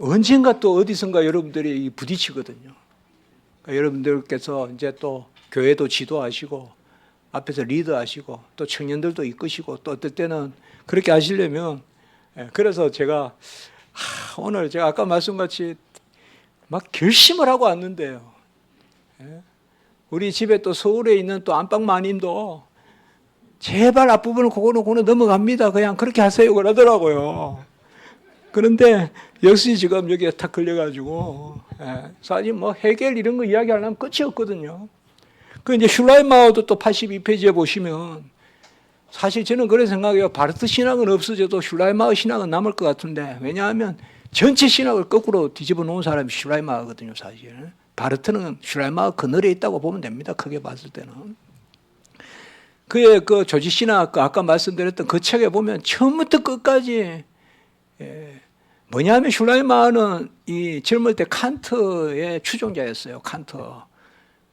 언젠가 또 어디선가 여러분들이 부딪히거든요. 그러니까 여러분들께서 이제 또 교회도 지도하시고 앞에서 리더하시고 또 청년들도 이끄시고 또 어떨 때는 그렇게 하시려면 그래서 제가 오늘 제가 아까 말씀같이 막 결심을 하고 왔는데요. 우리 집에 또 서울에 있는 또 안방 마님도 제발 앞부분을 그거는 넘어갑니다. 그냥 그렇게 하세요. 그러더라고요. 그런데 역시 지금 여기에 탁 걸려가지고 사실 뭐 해결 이런 거 이야기하려면 끝이 없거든요. 그 이제 슐라이마어도 또 82페이지에 보시면 사실 저는 그런 생각해요. 바르트 신학은 없어져도 슐라이마어 신학은 남을 것 같은데 왜냐하면 전체 신학을 거꾸로 뒤집어 놓은 사람이 슐라이마어거든요. 사실 바르트는 슐라이마어 그늘에 있다고 보면 됩니다. 크게 봤을 때는. 그의 그 조지신학 아까 말씀드렸던 그 책에 보면 처음부터 끝까지 뭐냐면 슐라이마어는 이 젊을 때 칸트의 추종자였어요. 칸트.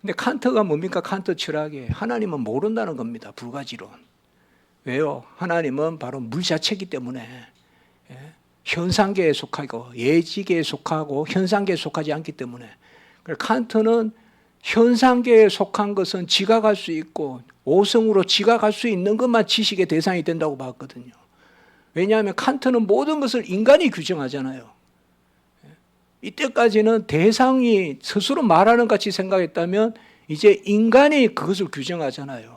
근데 칸트가 뭡니까? 칸트 철학이 하나님은 모른다는 겁니다. 불가지론. 왜요? 하나님은 바로 물 자체이기 때문에 현상계에 속하고 예지계에 속하고 현상계에 속하지 않기 때문에 칸트는 현상계에 속한 것은 지각할 수 있고 오성으로 지각할 수 있는 것만 지식의 대상이 된다고 봤거든요. 왜냐하면 칸트는 모든 것을 인간이 규정하잖아요. 이때까지는 대상이 스스로 말하는 같이 생각했다면 이제 인간이 그것을 규정하잖아요.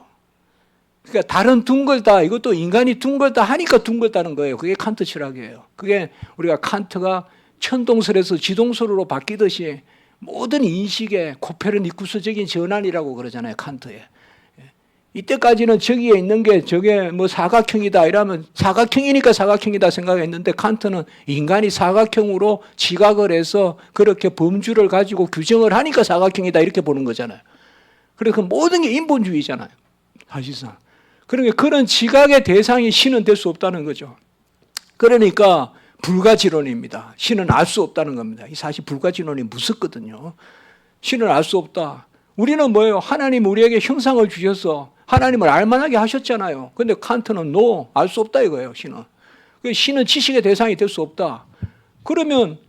그러니까 다른 둥글다 이것도 인간이 둥글다 하니까 둥글다는 거예요. 그게 칸트 철학이에요. 그게 우리가 칸트가 천동설에서 지동설로 바뀌듯이 모든 인식의 코페르니쿠스적인 전환이라고 그러잖아요. 칸트에. 이때까지는 저기에 있는 게 저게 뭐 사각형이다 이러면 사각형이니까 사각형이다 생각했는데 칸트는 인간이 사각형으로 지각을 해서 그렇게 범주를 가지고 규정을 하니까 사각형이다 이렇게 보는 거잖아요. 그러니까 모든 게 인본주의잖아요. 사실상. 그러니까 그런 지각의 대상이 신은 될 수 없다는 거죠. 그러니까 불가지론입니다. 신은 알 수 없다는 겁니다. 이 사실 불가지론이 무섭거든요. 신을 알 수 없다. 우리는 뭐예요? 하나님 우리에게 형상을 주셔서 하나님을 알만하게 하셨잖아요. 그런데 칸트는 알 수 없다 이거예요. 신은 지식의 대상이 될 수 없다. 그러면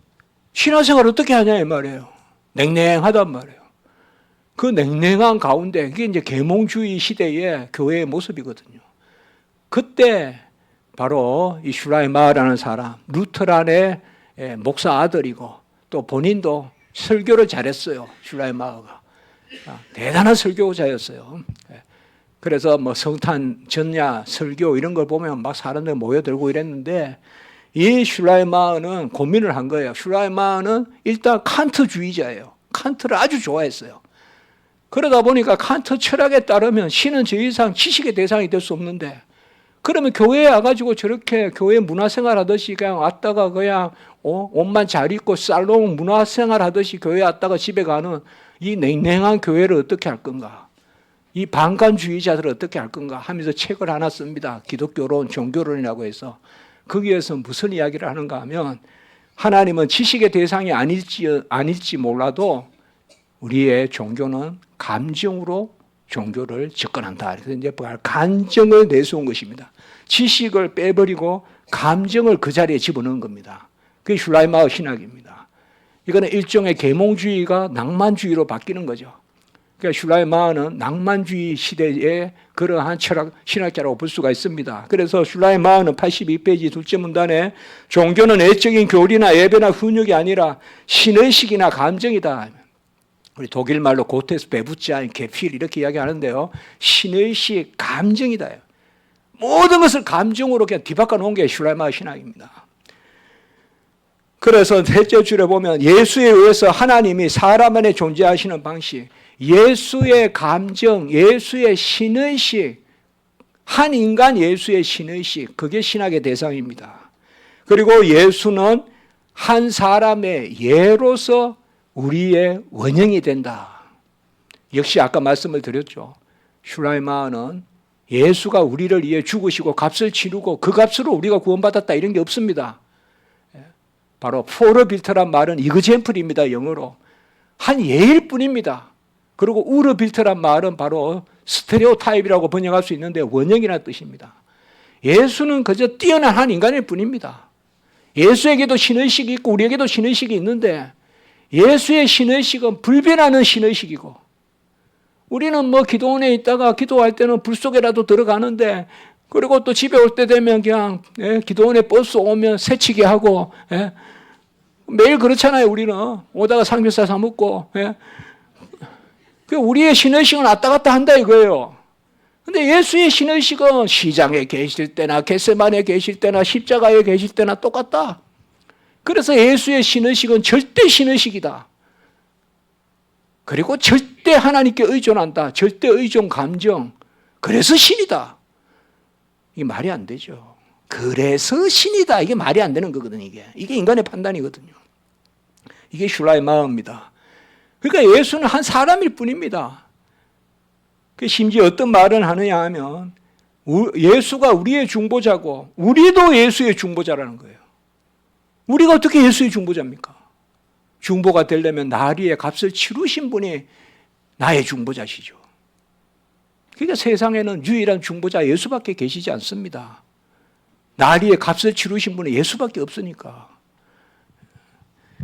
신앙생활 어떻게 하냐 이 말이에요. 냉랭하단 말이에요. 그 냉랭한 가운데 그게 이제 계몽주의 시대의 교회의 모습이거든요. 그때 바로 이 슐라이마어라는 사람, 루터란의 목사 아들이고 또 본인도 설교를 잘했어요. 슐라이마어가. 대단한 설교자였어요. 그래서 뭐 성탄 전야 설교 이런 걸 보면 막 사람들 모여들고 이랬는데 이 슐라이마어는 고민을 한 거예요. 슐라이마어는 일단 칸트주의자예요. 칸트를 아주 좋아했어요. 그러다 보니까 칸트 철학에 따르면 신은 더 이상 지식의 대상이 될 수 없는데 그러면 교회에 와가지고 저렇게 교회 문화생활 하듯이 그냥 왔다가 그냥 옷만 잘 입고 살롱 문화생활 하듯이 교회 왔다가 집에 가는 이 냉랭한 교회를 어떻게 할 건가? 이 방관주의자들을 어떻게 할 건가? 하면서 책을 하나 씁니다. 기독교론, 종교론이라고 해서. 거기에서 무슨 이야기를 하는가 하면 하나님은 지식의 대상이 아닐지 몰라도 우리의 종교는 감정으로 종교를 접근한다. 그래서 이제 감정을 내세운 것입니다. 지식을 빼버리고 감정을 그 자리에 집어넣은 겁니다. 그게 슐라이마어 신학입니다. 이거는 일종의 계몽주의가 낭만주의로 바뀌는 거죠. 그러니까 슐라이마어는 낭만주의 시대의 그러한 신학자라고 볼 수가 있습니다. 그래서 슐라이마어는 82페이지 둘째 문단에 종교는 애적인 교리나 예배나 훈육이 아니라 신의식이나 감정이다. 우리 독일 말로 고테스 베부자인 게필 이렇게 이야기하는데요. 신의식 감정이다. 모든 것을 감정으로 그냥 뒤바꿔 놓은 게 슐라이마어 신학입니다. 그래서 셋째 줄에 보면 예수에 의해서 하나님이 사람 안에 존재하시는 방식, 예수의 감정, 예수의 신의식, 한 인간 예수의 신의식, 그게 신학의 대상입니다. 그리고 예수는 한 사람의 예로서 우리의 원형이 된다. 역시 아까 말씀을 드렸죠. 슐라이마어는 예수가 우리를 위해 죽으시고 값을 치르고 그 값으로 우리가 구원받았다 이런 게 없습니다. 바로 포르빌트란 말은 이그젠플입니다. 영어로. 한 예일 뿐입니다. 그리고 우르빌트란 말은 바로 스테레오타입이라고 번역할 수 있는데 원형이라는 뜻입니다. 예수는 그저 뛰어난 한 인간일 뿐입니다. 예수에게도 신의식이 있고 우리에게도 신의식이 있는데 예수의 신의식은 불변하는 신의식이고 우리는 뭐 기도원에 있다가 기도할 때는 불 속에라도 들어가는데 그리고 또 집에 올 때 되면 그냥 기도원에 버스 오면 새치기 하고 매일 그렇잖아요. 우리는 오다가 삼겹살 사 먹고 우리의 신의식은 왔다 갔다 한다 이거예요. 근데 예수의 신의식은 시장에 계실 때나 겟세마네에 계실 때나 십자가에 계실 때나 똑같다. 그래서 예수의 신의식은 절대 신의식이다. 그리고 절대 하나님께 의존한다. 절대 의존 감정. 그래서 신이다. 이게 말이 안 되죠. 그래서 신이다. 이게 말이 안 되는 거거든요. 이게 인간의 판단이거든요. 이게 슐라이마어입니다. 그러니까 예수는 한 사람일 뿐입니다. 심지어 어떤 말을 하느냐 하면 예수가 우리의 중보자고 우리도 예수의 중보자라는 거예요. 우리가 어떻게 예수의 중보자입니까? 중보가 되려면 나리의 값을 치르신 분이 나의 중보자시죠. 그러니까 세상에는 유일한 중보자 예수밖에 계시지 않습니다. 나리의 값을 치르신 분은 예수밖에 없으니까.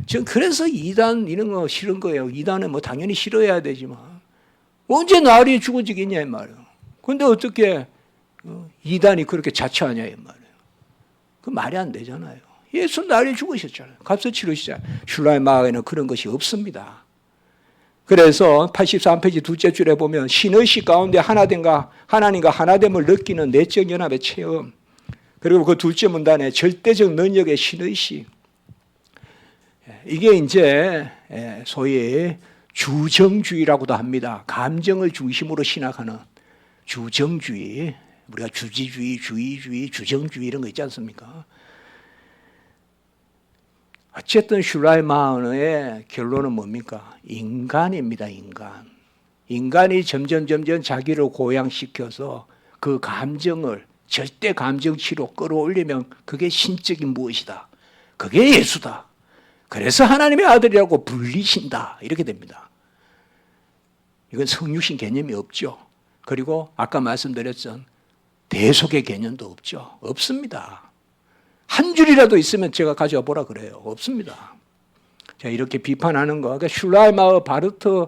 전 그래서 이단 이런 거 싫은 거예요. 이단은 뭐 당연히 싫어야 되지만 언제 나리에 죽어지겠냐 이 말이에요. 그런데 어떻게 이단이 그렇게 자처하냐 이 말이에요. 그 말이 안 되잖아요. 예수 나리에 죽으셨잖아요. 값을 치르시잖아요. 슐라이마어에는 그런 것이 없습니다. 그래서 83페이지 둘째 줄에 보면 신의식 가운데 하나님과 하나됨을 느끼는 내적 연합의 체험, 그리고 그 둘째 문단에 절대적 능력의 신의식, 이게 이제 소위 주정주의라고도 합니다. 감정을 중심으로 신학하는 주정주의, 우리가 주지주의, 주의주의, 주정주의 이런 거 있지 않습니까? 어쨌든 슐라이마어의 결론은 뭡니까? 인간입니다. 인간이 점점 자기를 고양시켜서 그 감정을 절대 감정치로 끌어올리면 그게 신적인 무엇이다. 그게 예수다. 그래서 하나님의 아들이라고 불리신다. 이렇게 됩니다. 이건 성육신 개념이 없죠. 그리고 아까 말씀드렸던 대속의 개념도 없죠. 없습니다. 한 줄이라도 있으면 제가 가져와 보라 그래요. 없습니다. 자, 이렇게 비판하는 거. 그러니까 슐라이마어, 바르트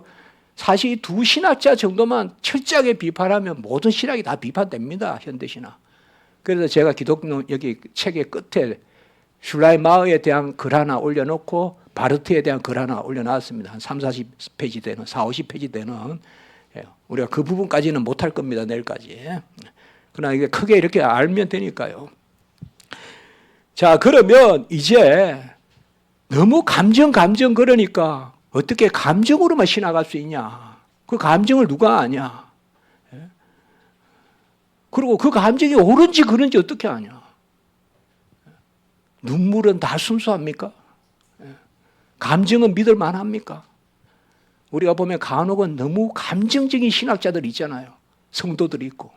사실 두 신학자 정도만 철저하게 비판하면 모든 신학이 다 비판됩니다. 현대신학. 그래서 제가 기독교 여기 책의 끝에 슐라이마어에 대한 글 하나 올려놓고 바르트에 대한 글 하나 올려놨습니다. 한 3, 40페이지 되는, 4, 50페이지 되는. 우리가 그 부분까지는 못할 겁니다. 내일까지. 그러나 이게 크게 이렇게 알면 되니까요. 자, 그러면 이제 너무 감정 그러니까 어떻게 감정으로만 신학할 수 있냐? 그 감정을 누가 아냐? 그리고 그 감정이 옳은지 그른지 어떻게 아냐? 눈물은 다 순수합니까? 감정은 믿을 만합니까? 우리가 보면 간혹은 너무 감정적인 신학자들 있잖아요. 성도들이 있고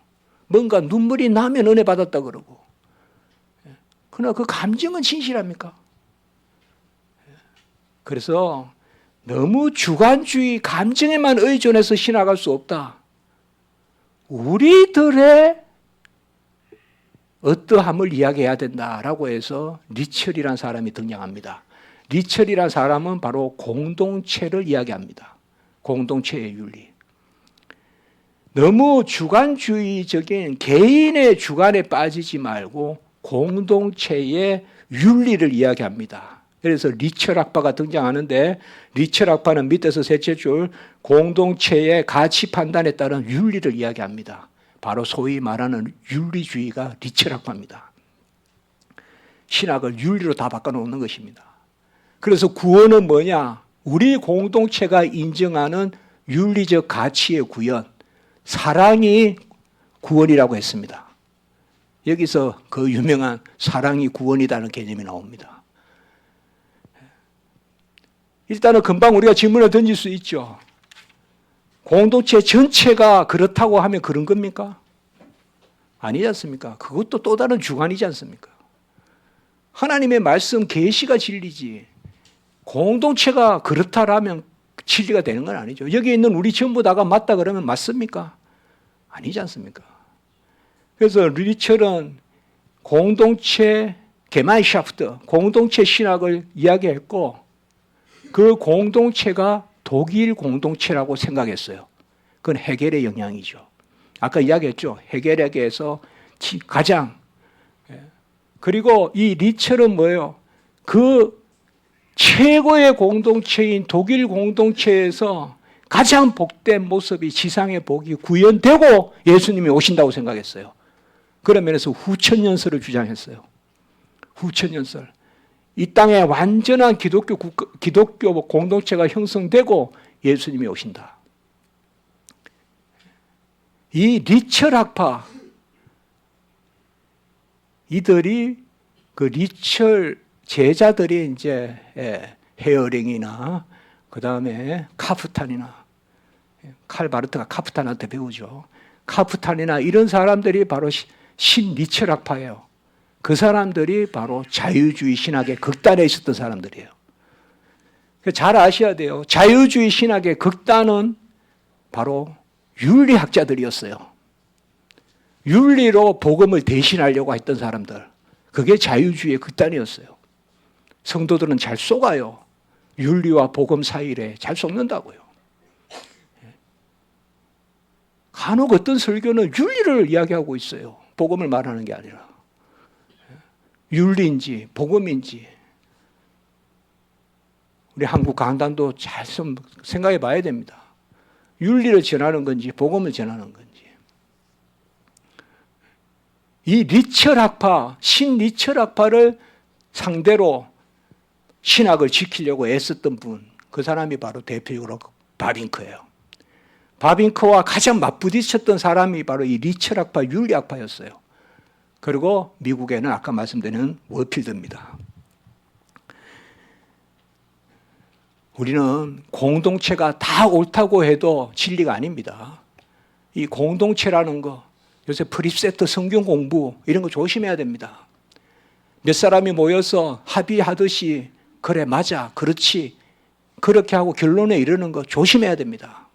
뭔가 눈물이 나면 은혜 받았다 그러고 그러나 그 감정은 진실합니까? 그래서 너무 주관주의 감정에만 의존해서 신학할 수 없다. 우리들의 어떠함을 이야기해야 된다라고 해서 리철이라는 사람이 등장합니다. 리철이라는 사람은 바로 공동체를 이야기합니다. 공동체의 윤리. 너무 주관주의적인 개인의 주관에 빠지지 말고 공동체의 윤리를 이야기합니다. 그래서 리철학파가 등장하는데 리철학파는 밑에서 셋째 줄 공동체의 가치 판단에 따른 윤리를 이야기합니다. 바로 소위 말하는 윤리주의가 리철학파입니다. 신학을 윤리로 다 바꿔놓는 것입니다. 그래서 구원은 뭐냐? 우리 공동체가 인정하는 윤리적 가치의 구현, 사랑이 구원이라고 했습니다. 여기서 그 유명한 사랑이 구원이라는 개념이 나옵니다. 일단은 금방 우리가 질문을 던질 수 있죠. 공동체 전체가 그렇다고 하면 그런 겁니까? 아니지 않습니까? 그것도 또 다른 주관이지 않습니까? 하나님의 말씀 계시가 진리지 공동체가 그렇다라면 진리가 되는 건 아니죠. 여기 있는 우리 전부 다가 맞다 그러면 맞습니까? 아니지 않습니까? 그래서 리철은 공동체 게마이샤프트, 공동체 신학을 이야기했고 그 공동체가 독일 공동체라고 생각했어요. 그건 헤겔의 영향이죠. 아까 이야기했죠. 헤겔에게서 가장. 그리고 이 리처는 뭐예요? 그 최고의 공동체인 독일 공동체에서 가장 복된 모습이 지상의 복이 구현되고 예수님이 오신다고 생각했어요. 그런 면에서 후천연설을 주장했어요. 후천연설. 이 땅에 완전한 기독교 공동체가 형성되고 예수님이 오신다. 이 리처학파, 이들이 그 리처 제자들이 이제 헤어링이나 그 다음에 카프탄이나 칼바르트가 카프탄한테 배우죠. 카프탄이나 이런 사람들이 바로 신리처학파예요. 그 사람들이 바로 자유주의 신학의 극단에 있었던 사람들이에요. 잘 아셔야 돼요. 자유주의 신학의 극단은 바로 윤리학자들이었어요. 윤리로 복음을 대신하려고 했던 사람들. 그게 자유주의의 극단이었어요. 성도들은 잘 속아요. 윤리와 복음 사이에 잘 속는다고요. 간혹 어떤 설교는 윤리를 이야기하고 있어요. 복음을 말하는 게 아니라. 윤리인지 복음인지 우리 한국 강단도 잘 좀 생각해 봐야 됩니다. 윤리를 전하는 건지 복음을 전하는 건지. 이 리처학파, 신리처학파를 상대로 신학을 지키려고 애썼던 분, 그 사람이 바로 대표적으로 바빙크예요. 바빙크와 가장 맞부딪혔던 사람이 바로 이 리처학파, 윤리학파였어요. 그리고 미국에는 아까 말씀드린 워필드입니다. 우리는 공동체가 다 옳다고 해도 진리가 아닙니다. 이 공동체라는 거, 요새 프리세트 성경 공부 이런 거 조심해야 됩니다. 몇 사람이 모여서 합의하듯이 그래 맞아 그렇지 그렇게 하고 결론에 이르는 거 조심해야 됩니다.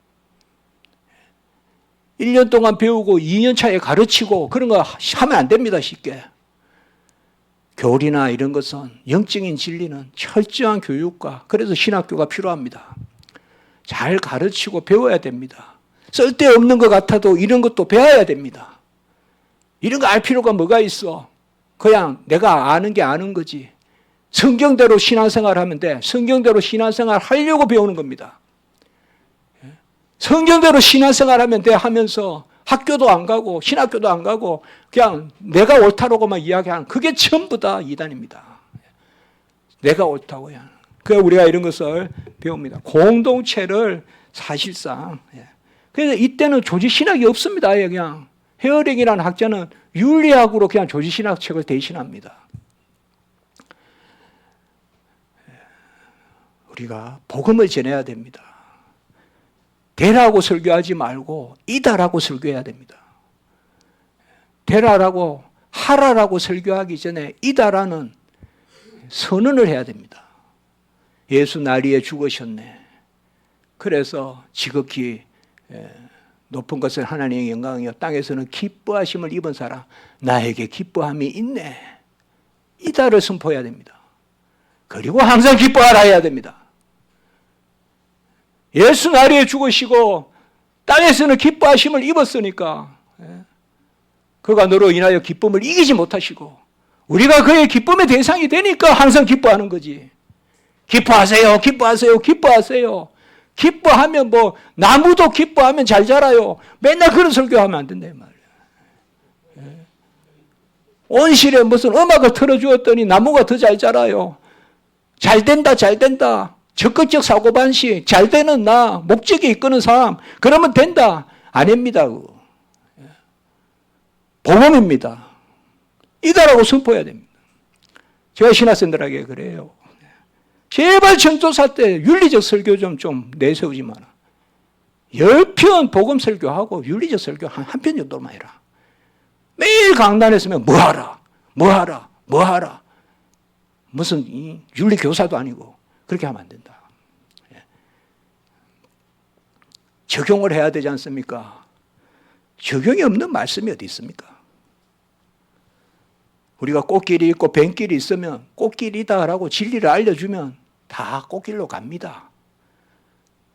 1년 동안 배우고 2년 차에 가르치고 그런 거 하면 안 됩니다. 쉽게. 교리나 이런 것은 영적인 진리는 철저한 교육과 그래서 신학교가 필요합니다. 잘 가르치고 배워야 됩니다. 쓸데없는 것 같아도 이런 것도 배워야 됩니다. 이런 거 알 필요가 뭐가 있어. 그냥 내가 아는 게 아는 거지. 성경대로 신앙생활 하면 돼. 성경대로 신앙생활 하려고 배우는 겁니다. 성경대로 신앙생활 하면 돼 하면서 학교도 안 가고 신학교도 안 가고 그냥 내가 옳다라고만 이야기하는 그게 전부 다 이단입니다. 내가 옳다고요. 그래서 우리가 이런 것을 배웁니다. 공동체를 사실상. 그래서 이때는 조직신학이 없습니다. 그냥 헤어링이라는 학자는 윤리학으로 그냥 조직신학 책을 대신합니다. 우리가 복음을 전해야 됩니다. 되라고 설교하지 말고 이다라고 설교해야 됩니다. 되라라고 하라라고 설교하기 전에 이다라는 선언을 해야 됩니다. 예수 나리에 죽으셨네. 그래서 지극히 높은 것은 하나님의 영광이요 땅에서는 기뻐하심을 입은 사람 나에게 기뻐함이 있네. 이다를 선포해야 됩니다. 그리고 항상 기뻐하라 해야 됩니다. 예수 나리에 죽으시고 땅에서는 기뻐하심을 입었으니까 그가 너로 인하여 기쁨을 이기지 못하시고 우리가 그의 기쁨의 대상이 되니까 항상 기뻐하는 거지. 기뻐하세요. 기뻐하세요. 기뻐하세요. 기뻐하면 뭐 나무도 기뻐하면 잘 자라요. 맨날 그런 설교하면 안 된다 말이야. 온실에 무슨 음악을 틀어주었더니 나무가 더 잘 자라요. 잘 된다 잘 된다. 적극적 사고방식, 잘 되는 나, 목적이 이끄는 삶, 그러면 된다. 아닙니다. 복음입니다. 이다라고 선포해야 됩니다. 제가 신학생들에게 그래요. 제발 전도사 때 윤리적 설교 좀 내세우지 마라. 10편 복음 설교하고 윤리적 설교 한 편 정도만 해라. 매일 강단에 서면 뭐하라, 뭐하라, 뭐하라. 무슨 윤리 교사도 아니고 그렇게 하면 안 된다. 적용을 해야 되지 않습니까? 적용이 없는 말씀이 어디 있습니까? 우리가 꽃길이 있고 뱀길이 있으면 꽃길이다라고 진리를 알려주면 다 꽃길로 갑니다.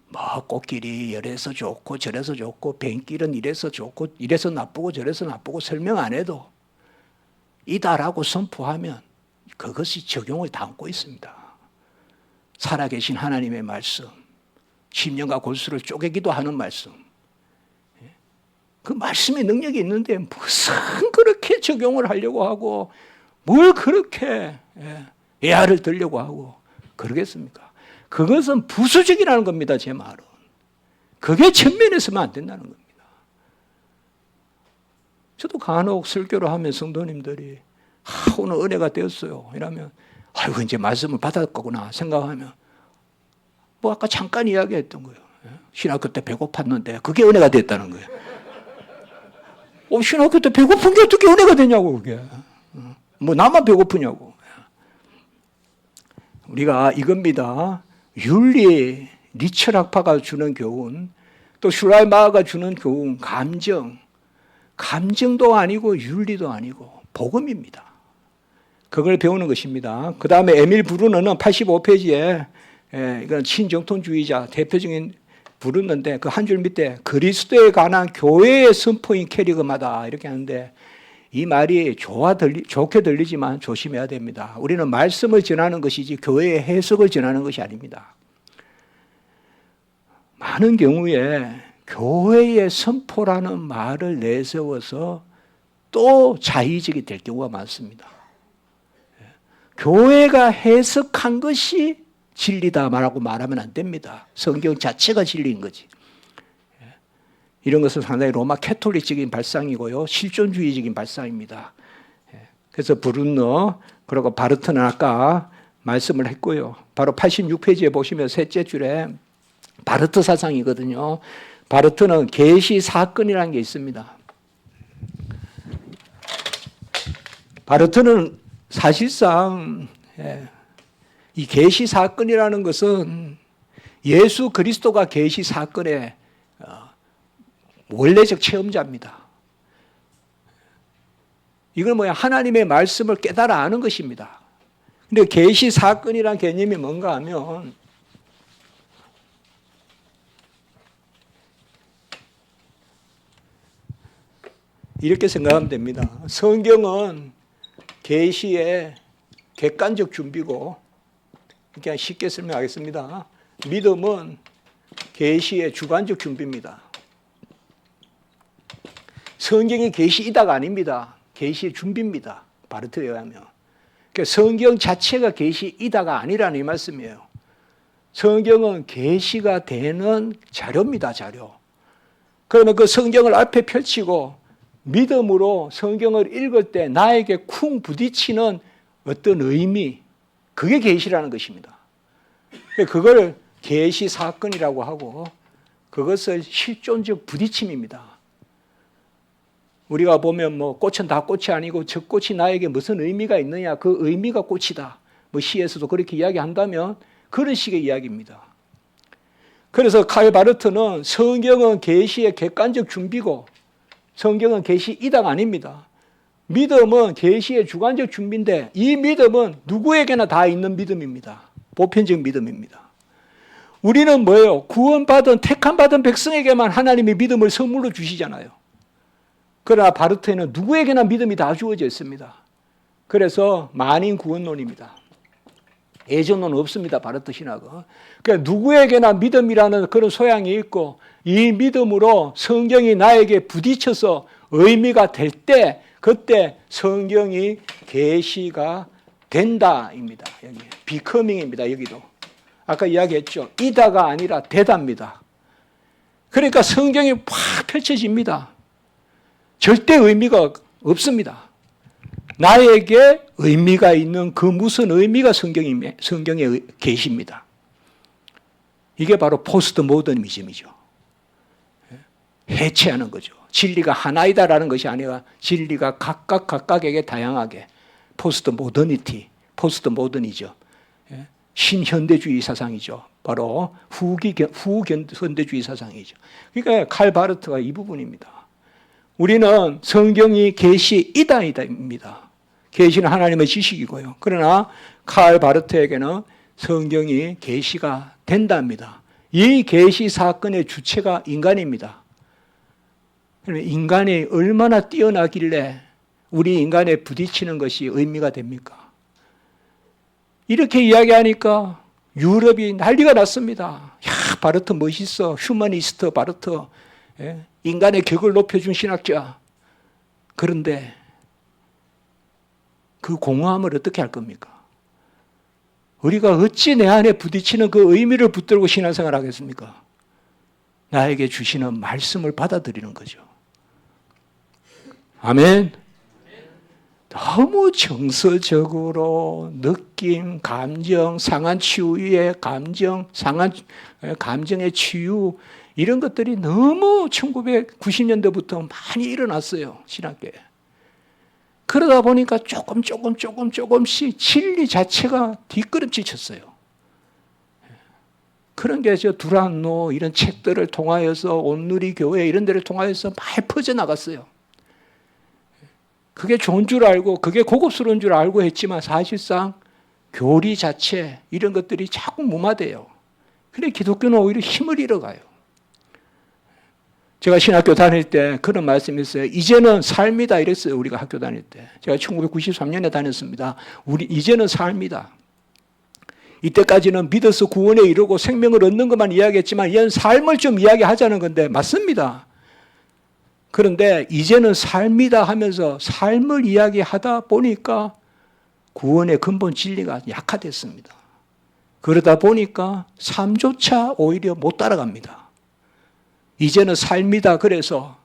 뭐 꽃길이 이래서 좋고 저래서 좋고 뱀길은 이래서 좋고 이래서 나쁘고 저래서 나쁘고 설명 안 해도 이다라고 선포하면 그것이 적용을 담고 있습니다. 살아계신 하나님의 말씀, 심령과 골수를 쪼개기도 하는 말씀, 그 말씀의 능력이 있는데 무슨 그렇게 적용을 하려고 하고 뭘 그렇게 애화를 들려고 하고 그러겠습니까? 그것은 부수적이라는 겁니다. 제 말은. 그게 전면에서만 안 된다는 겁니다. 저도 간혹 설교를 하면 성도님들이 오늘 은혜가 되었어요 이러면 아이고 이제 말씀을 받을 거구나 생각하면 뭐 아까 잠깐 이야기했던 거예요. 신학교 때 배고팠는데 그게 은혜가 됐다는 거예요. 신학교 때 배고픈 게 어떻게 은혜가 되냐고 그게. 뭐 나만 배고프냐고. 우리가 이겁니다. 윤리, 니처락파가 주는 교훈, 또 슐라이마가 주는 교훈, 감정도 아니고 윤리도 아니고 복음입니다. 그걸 배우는 것입니다. 그 다음에 에밀 브루너는 85페이지에 이건 신정통주의자 대표적인 부르는데 그 한 줄 밑에 그리스도에 관한 교회의 선포인 캐리그마다 이렇게 하는데 이 말이 좋게 들리지만 조심해야 됩니다. 우리는 말씀을 전하는 것이지 교회의 해석을 전하는 것이 아닙니다. 많은 경우에 교회의 선포라는 말을 내세워서 또 자의적이 될 경우가 많습니다. 교회가 해석한 것이 진리다 말하고 말하면 안 됩니다. 성경 자체가 진리인 거지. 이런 것은 상당히 로마 캐톨릭적인 발상이고요. 실존주의적인 발상입니다. 그래서 브룬너 그리고 바르트는 아까 말씀을 했고요. 바로 86페이지에 보시면 셋째 줄에 바르트 사상이거든요. 바르트는 계시 사건이라는 게 있습니다. 바르트는 사실상 이 계시 사건이라는 것은 예수 그리스도가 계시 사건의 원래적 체험자입니다. 이건 뭐야? 하나님의 말씀을 깨달아 아는 것입니다. 근데 계시 사건이란 개념이 뭔가 하면 이렇게 생각하면 됩니다. 성경은 계시의 객관적 준비고, 그냥 쉽게 설명하겠습니다. 믿음은 계시의 주관적 준비입니다. 성경이 계시이다가 아닙니다. 계시의 준비입니다. 바르트에 의하면. 그러니까 성경 자체가 계시이다가 아니라는 이 말씀이에요. 성경은 계시가 되는 자료입니다. 자료. 그러면 그 성경을 앞에 펼치고 믿음으로 성경을 읽을 때 나에게 쿵 부딪히는 어떤 의미, 그게 계시라는 것입니다. 그걸 계시 사건이라고 하고 그것을 실존적 부딪힘입니다. 우리가 보면 뭐 꽃은 다 꽃이 아니고 저 꽃이 나에게 무슨 의미가 있느냐, 그 의미가 꽃이다. 뭐 시에서도 그렇게 이야기한다면 그런 식의 이야기입니다. 그래서 칼 바르트는 성경은 계시의 객관적 준비고 성경은 계시이다가 아닙니다. 믿음은 계시의 주관적 준비인데 이 믿음은 누구에게나 다 있는 믿음입니다. 보편적 믿음입니다. 우리는 뭐예요? 구원받은 택함받은 백성에게만 하나님의 믿음을 선물로 주시잖아요. 그러나 바르트에는 누구에게나 믿음이 다 주어져 있습니다. 그래서 만인 구원론입니다. 예전론은 없습니다. 바르트 신학은. 그러니까 누구에게나 믿음이라는 그런 소양이 있고 이 믿음으로 성경이 나에게 부딪혀서 의미가 될 때 그때 성경이 계시가 된다입니다. 여기 becoming입니다. 여기도 아까 이야기했죠. 이다가 아니라 되답니다. 그러니까 성경이 확 펼쳐집니다. 절대 의미가 없습니다. 나에게 의미가 있는 그 무슨 의미가 성경의 계시입니다. 이게 바로 포스트 모더니즘이죠. 해체하는 거죠. 진리가 하나이다라는 것이 아니라 진리가 각각에게 다양하게 포스트 모더니티, 포스트 모더니즘, 신현대주의 사상이죠. 바로 후현대주의 사상이죠. 그러니까 칼 바르트가 이 부분입니다. 우리는 성경이 계시이다입니다. 계시는 하나님의 지식이고요. 그러나 칼 바르트에게는 성경이 계시가 된답니다. 이 계시 사건의 주체가 인간입니다. 그러면 인간이 얼마나 뛰어나길래 우리 인간에 부딪히는 것이 의미가 됩니까? 이렇게 이야기하니까 유럽이 난리가 났습니다. 야, 바르트 멋있어. 휴머니스트 바르트. 인간의 격을 높여준 신학자. 그런데 그 공허함을 어떻게 할 겁니까? 우리가 어찌 내 안에 부딪히는 그 의미를 붙들고 신앙생활을 하겠습니까? 나에게 주시는 말씀을 받아들이는 거죠. 아멘. 너무 정서적으로 느낌, 감정, 상한 치유의 감정, 상한 감정의 치유 이런 것들이 너무 1990년대부터 많이 일어났어요. 신학계에. 그러다 보니까 조금씩 진리 자체가 뒷걸음질 쳤어요. 그런 게 저 두란노 이런 책들을 통하여서 온누리 교회 이런 데를 통하여서 많이 퍼져나갔어요. 그게 좋은 줄 알고 그게 고급스러운 줄 알고 했지만 사실상 교리 자체 이런 것들이 자꾸 무마돼요. 그래 기독교는 오히려 힘을 잃어가요. 제가 신학교 다닐 때 그런 말씀이 있어요. 이제는 삶이다 이랬어요. 우리가 학교 다닐 때. 제가 1993년에 다녔습니다. 이제는 삶이다. 이때까지는 믿어서 구원에 이르고 생명을 얻는 것만 이야기했지만 이제는 삶을 좀 이야기하자는 건데 맞습니다. 그런데 이제는 삶이다 하면서 삶을 이야기하다 보니까 구원의 근본 진리가 약화됐습니다. 그러다 보니까 삶조차 오히려 못 따라갑니다. 이제는 삶이다 그래서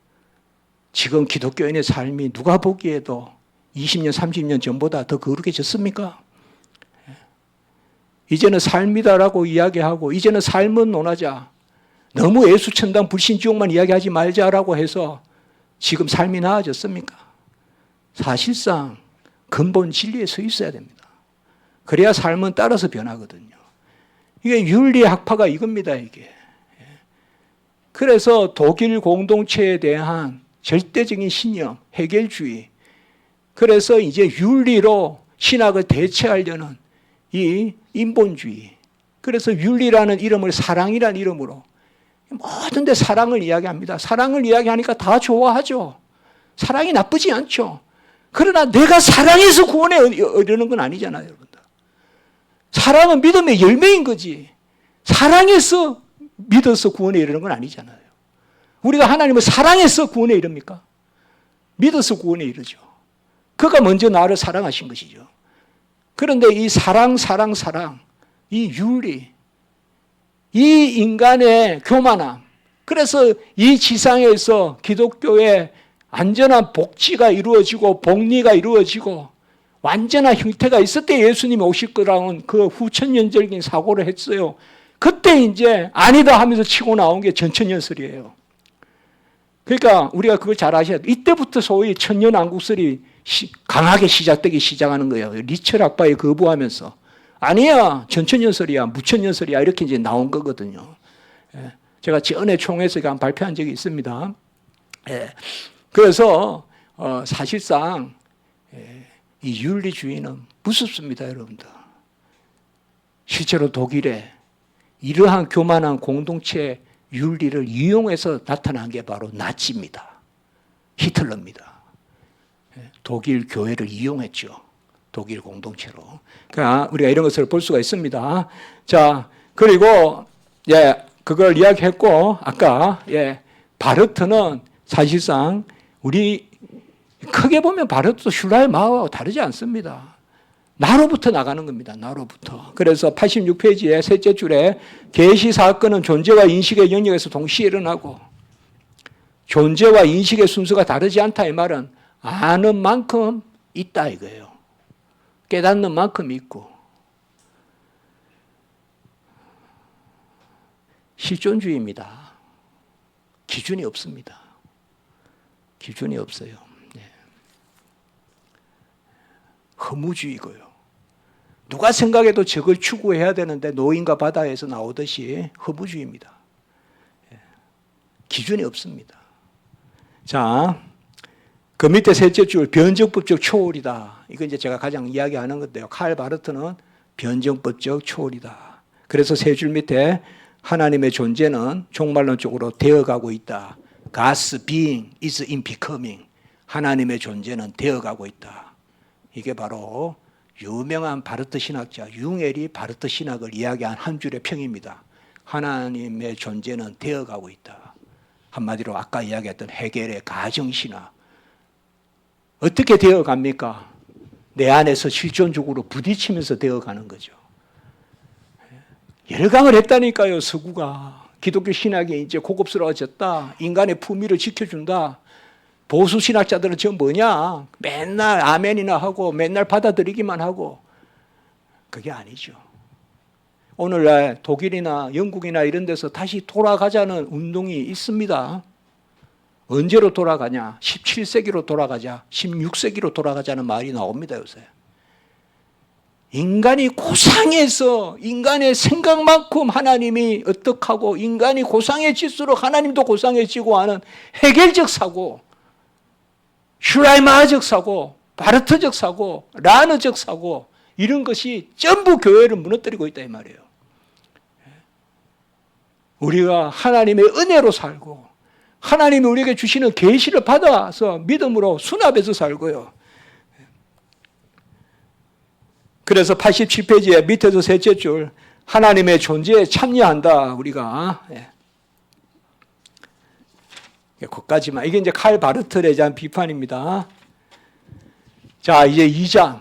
지금 기독교인의 삶이 누가 보기에도 20년, 30년 전보다 더 거룩해졌습니까? 이제는 삶이다라고 이야기하고 이제는 삶은 논하자. 너무 예수천당 불신지옥만 이야기하지 말자라고 해서 지금 삶이 나아졌습니까? 사실상 근본 진리에 서 있어야 됩니다. 그래야 삶은 따라서 변하거든요. 이게 윤리학파가 이겁니다, 이게. 그래서 독일 공동체에 대한 절대적인 신념, 해결주의. 그래서 이제 윤리로 신학을 대체하려는 이 인본주의. 그래서 윤리라는 이름을 사랑이라는 이름으로 모든 데 사랑을 이야기합니다. 사랑을 이야기하니까 다 좋아하죠. 사랑이 나쁘지 않죠. 그러나 내가 사랑해서 구원에 이르는 건 아니잖아요, 여러분들. 사랑은 믿음의 열매인 거지. 사랑해서 믿어서 구원에 이르는 건 아니잖아요. 우리가 하나님을 사랑해서 구원에 이릅니까? 믿어서 구원에 이르죠. 그가 먼저 나를 사랑하신 것이죠. 그런데 이 사랑, 이 윤리, 이 인간의 교만함, 그래서 이 지상에서 기독교의 안전한 복지가 이루어지고 복리가 이루어지고 완전한 형태가 있을 때 예수님이 오실 거라는 그 후천년적인 사고를 했어요. 그때 이제 아니다 하면서 치고 나온 게 전천년설이에요. 그러니까 우리가 그걸 잘 아셔야 돼요. 이때부터 소위 천년왕국설이 강하게 시작하는 거예요. 리처 학파에 거부하면서. 아니야, 전천년설이야, 무천년설이야 이렇게 이제 나온 거거든요. 제가 전에 총회에서 발표한 적이 있습니다. 그래서 사실상 이 윤리주의는 무섭습니다, 여러분들. 실제로 독일에 이러한 교만한 공동체 윤리를 이용해서 나타난 게 바로 나치입니다. 히틀러입니다. 독일 교회를 이용했죠. 독일 공동체로. 그러니까 우리가 이런 것을 볼 수가 있습니다. 자, 그리고 그걸 이야기했고 아까 바르트는 사실상 우리 크게 보면 바르트도 슐라의 마하고 다르지 않습니다. 나로부터 나가는 겁니다. 나로부터. 그래서 86페이지의 셋째 줄에 계시 사건은 존재와 인식의 영역에서 동시에 일어나고 존재와 인식의 순서가 다르지 않다 이 말은 아는 만큼 있다 이거예요. 깨닫는 만큼 있고 실존주의입니다. 기준이 없습니다. 기준이 없어요. 허무주의고요. 누가 생각해도 저걸 추구해야 되는데 노인과 바다에서 나오듯이 허무주의입니다. 기준이 없습니다. 자, 그 밑에 셋째 줄 변정법적 초월이다. 이거 이제 제가 가장 이야기하는 건데요. 칼 바르트는 변정법적 초월이다. 그래서 세 줄 밑에 하나님의 존재는 종말론적으로 되어가고 있다. God's being is in becoming. 하나님의 존재는 되어가고 있다. 이게 바로 유명한 바르트 신학자 융엘이 바르트 신학을 이야기한 한 줄의 평입니다. 하나님의 존재는 되어가고 있다. 한마디로 아까 이야기했던 헤겔의 가정신학. 어떻게 되어갑니까? 내 안에서 실존적으로 부딪히면서 되어가는 거죠. 열강을 했다니까요, 서구가. 기독교 신학이 이제 고급스러워졌다. 인간의 품위를 지켜준다. 보수 신학자들은 지금 뭐냐? 맨날 아멘이나 하고 맨날 받아들이기만 하고. 그게 아니죠. 오늘날 독일이나 영국이나 이런 데서 다시 돌아가자는 운동이 있습니다. 언제로 돌아가냐? 17세기로 돌아가자, 16세기로 돌아가자는 말이 나옵니다, 요새. 인간이 고상해서 인간의 생각만큼 하나님이 어떡하고 인간이 고상해질수록 하나님도 고상해지고 하는 해결적 사고, 슈라이마적 사고, 바르트적 사고, 라너적 사고, 이런 것이 전부 교회를 무너뜨리고 있다 이 말이에요. 우리가 하나님의 은혜로 살고 하나님이 우리에게 주시는 계시를 받아서 믿음으로 수납해서 살고요. 그래서 87페이지에 밑에서 셋째 줄 하나님의 존재에 참여한다 우리가. 거기까지만. 이게 이제 칼 바르트에 대한 비판입니다. 자, 이제 2장.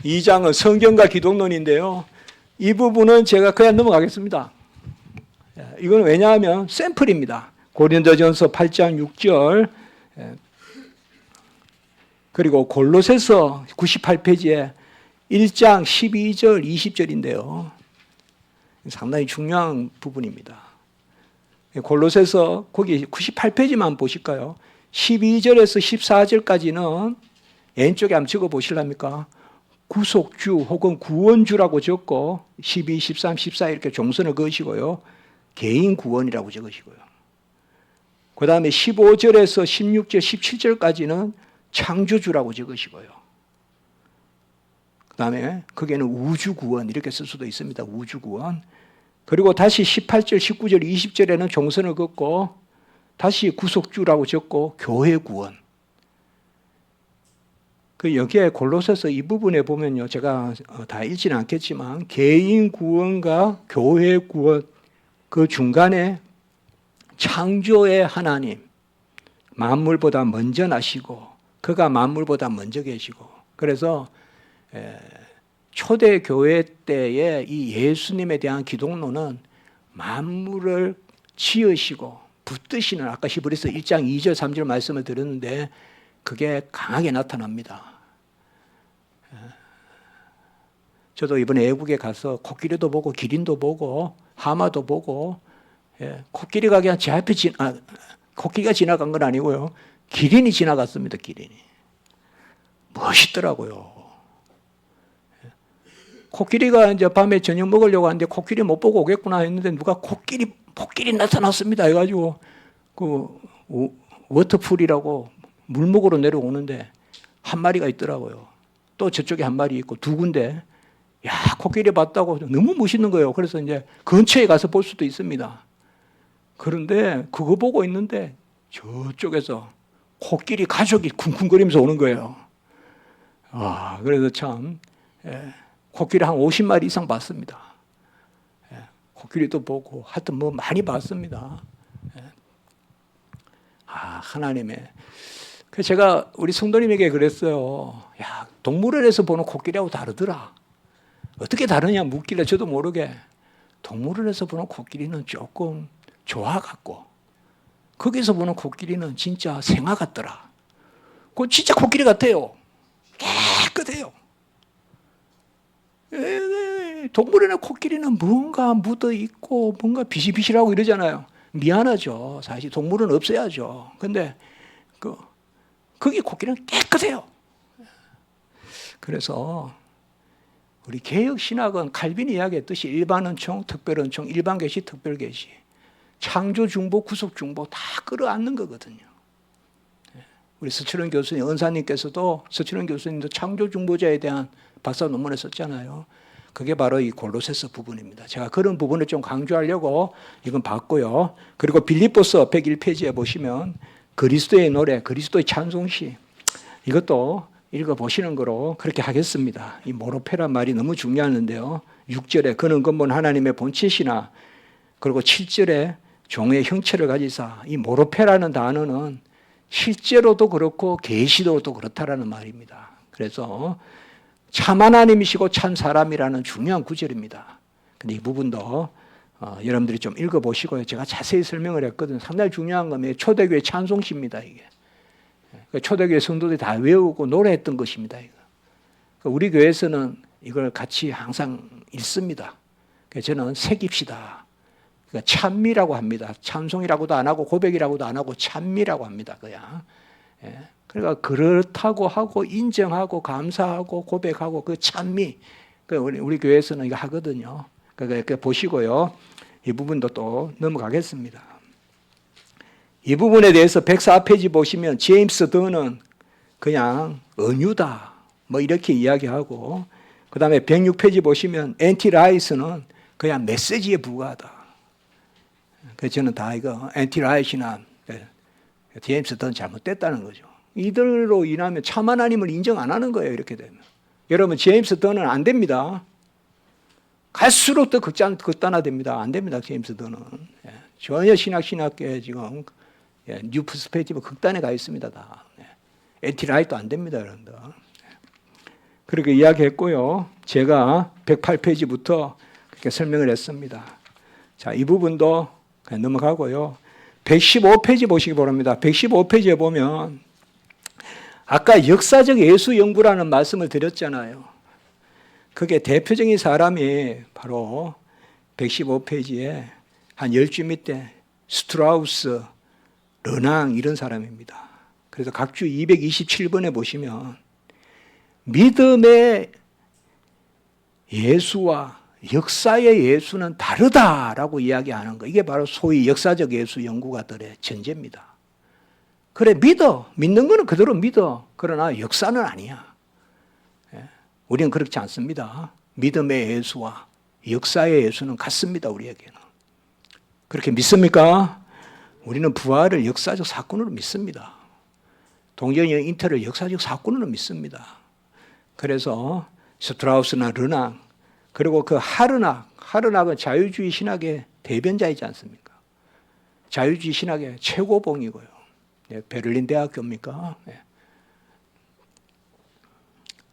2장은 성경과 기독론인데요. 이 부분은 제가 그냥 넘어가겠습니다. 이건 왜냐하면 샘플입니다. 고린도전서 8장 6절 그리고 골로새서 98페이지에 1장 12절 20절인데요. 상당히 중요한 부분입니다. 골로새서 거기 98페이지만 보실까요? 12절에서 14절까지는 왼쪽에 한번 적어 보실랍니까? 구속주 혹은 구원주라고 적고 12, 13, 14 이렇게 종선을 그으시고요. 개인 구원이라고 적으시고요. 그 다음에 15절에서 16절, 17절까지는 창조주라고 적으시고요. 그 다음에 거기에는 우주구원 이렇게 쓸 수도 있습니다. 우주구원. 그리고 다시 18절, 19절, 20절에는 종선을 긋고 다시 구속주라고 적고 교회구원. 그 여기에 골로새서 이 부분에 보면요. 제가 다 읽지는 않겠지만 개인 구원과 교회 구원 그 중간에 창조의 하나님 만물보다 먼저 나시고 그가 만물보다 먼저 계시고 그래서 초대 교회 때의 이 예수님에 대한 기독론은 만물을 지으시고 붙드시는 아까 히브리서 1장 2절 3절 말씀을 드렸는데 그게 강하게 나타납니다. 저도 이번에 외국에 가서 코끼리도 보고 기린도 보고 하마도 보고 코끼리가 그냥 제 앞에 코끼리가 지나간 건 아니고요. 기린이 지나갔습니다. 기린이. 멋있더라고요. 코끼리가 이제 밤에 저녁 먹으려고 하는데 코끼리 못 보고 오겠구나 했는데 누가 코끼리 나타났습니다 해가지고 그 워터풀이라고 물목으로 내려오는데 한 마리가 있더라고요. 또 저쪽에 한 마리 있고 두 군데. 야, 코끼리 봤다고 너무 멋있는 거예요. 그래서 이제 근처에 가서 볼 수도 있습니다. 그런데 그거 보고 있는데 저쪽에서 코끼리 가족이 쿵쿵거리면서 오는 거예요. 아, 그래서 참 코끼리 한 50마리 이상 봤습니다. 코끼리도 보고 하여튼 뭐 많이 봤습니다. 아, 하나님의. 그래서 제가 우리 성도님에게 그랬어요. 야, 동물원에서 보는 코끼리하고 다르더라. 어떻게 다르냐 묻길래 저도 모르게 동물원에서 보는 코끼리는 조금 조화 같고 거기서 보는 코끼리는 진짜 생화 같더라. 그건 진짜 코끼리 같아요. 깨끗해요. 동물원의 코끼리는 뭔가 묻어 있고 뭔가 비실비실하고 이러잖아요. 미안하죠. 사실 동물은 없애야죠. 근데 거기 코끼리는 깨끗해요. 그래서 우리 개혁 신학은 칼빈이 이야기했듯이 일반 은총, 특별 은총, 일반 계시, 특별 계시, 창조 중보, 구속 중보 다 끌어안는 거거든요. 우리 서철원 교수님, 은사님께서도 서철원 교수님도 창조 중보자에 대한 박사 논문을 썼잖아요. 그게 바로 이 골로새서 부분입니다. 제가 그런 부분을 좀 강조하려고 이건 봤고요. 그리고 빌립보서 101페이지에 보시면 그리스도의 노래, 그리스도의 찬송시 이것도 읽어보시는 거로 그렇게 하겠습니다. 이 모로페란 말이 너무 중요한데요. 6절에 그는 근본 하나님의 본체시나 그리고 7절에 종의 형체를 가지사 이 모로페라는 단어는 실제로도 그렇고 계시로도 그렇다라는 말입니다. 그래서 참 하나님이시고 참 사람이라는 중요한 구절입니다. 근데 이 부분도 여러분들이 좀 읽어보시고요. 제가 자세히 설명을 했거든요. 상당히 중요한 겁니다. 초대교회 찬송시입니다. 이게 초대교회 성도들이 다 외우고 노래했던 것입니다. 이거. 우리 교회에서는 이걸 같이 항상 읽습니다. 그래서 저는 새깁시다. 그러니까 찬미라고 합니다. 찬송이라고도 안 하고 고백이라고도 안 하고 찬미라고 합니다. 그냥. 그러니까 그렇다고 하고 인정하고 감사하고 고백하고 그 찬미. 우리 교회에서는 이거 하거든요. 그러니까 보시고요. 이 부분도 또 넘어가겠습니다. 이 부분에 대해서 104페이지 보시면 제임스 더는 그냥 은유다 뭐 이렇게 이야기하고 그 다음에 106페이지 보시면 앤티 라이스는 그냥 메시지에 부과하다. 그래서 저는 다 이거 앤티 라이스나 제임스 더는 잘못됐다는 거죠. 이들로 인하면 참 하나님을 인정 안 하는 거예요. 이렇게 되면. 여러분 제임스 더는 안 됩니다. 갈수록 더 극단화됩니다. 안 됩니다. 제임스 더는. 전혀 신학계 지금 뉴 퍼스페이티브 극단에 가 있습니다. 다. 앤티라이트도 안 됩니다. 여러분들. 그렇게 이야기했고요. 제가 108페이지부터 그렇게 설명을 했습니다. 자, 이 부분도 그냥 넘어가고요. 115페이지 보시기 바랍니다. 115페이지에 보면 아까 역사적 예수 연구라는 말씀을 드렸잖아요. 그게 대표적인 사람이 바로 115페이지에 한 10줄 밑에 스트라우스, 르낭 이런 사람입니다. 그래서 각주 227번에 보시면 믿음의 예수와 역사의 예수는 다르다라고 이야기하는 거. 이게 바로 소위 역사적 예수 연구가들의 전제입니다. 그래 믿어. 믿는 거는 그대로 믿어. 그러나 역사는 아니야. 우리는 그렇지 않습니다. 믿음의 예수와 역사의 예수는 같습니다. 우리에게는. 그렇게 믿습니까? 우리는 부활을 역사적 사건으로 믿습니다. 동정의 잉태를 역사적 사건으로 믿습니다. 그래서 스트라우스나 르낭 그리고 그 하르낙은 자유주의 신학의 대변자이지 않습니까? 자유주의 신학의 최고봉이고요. 베를린 대학교입니까?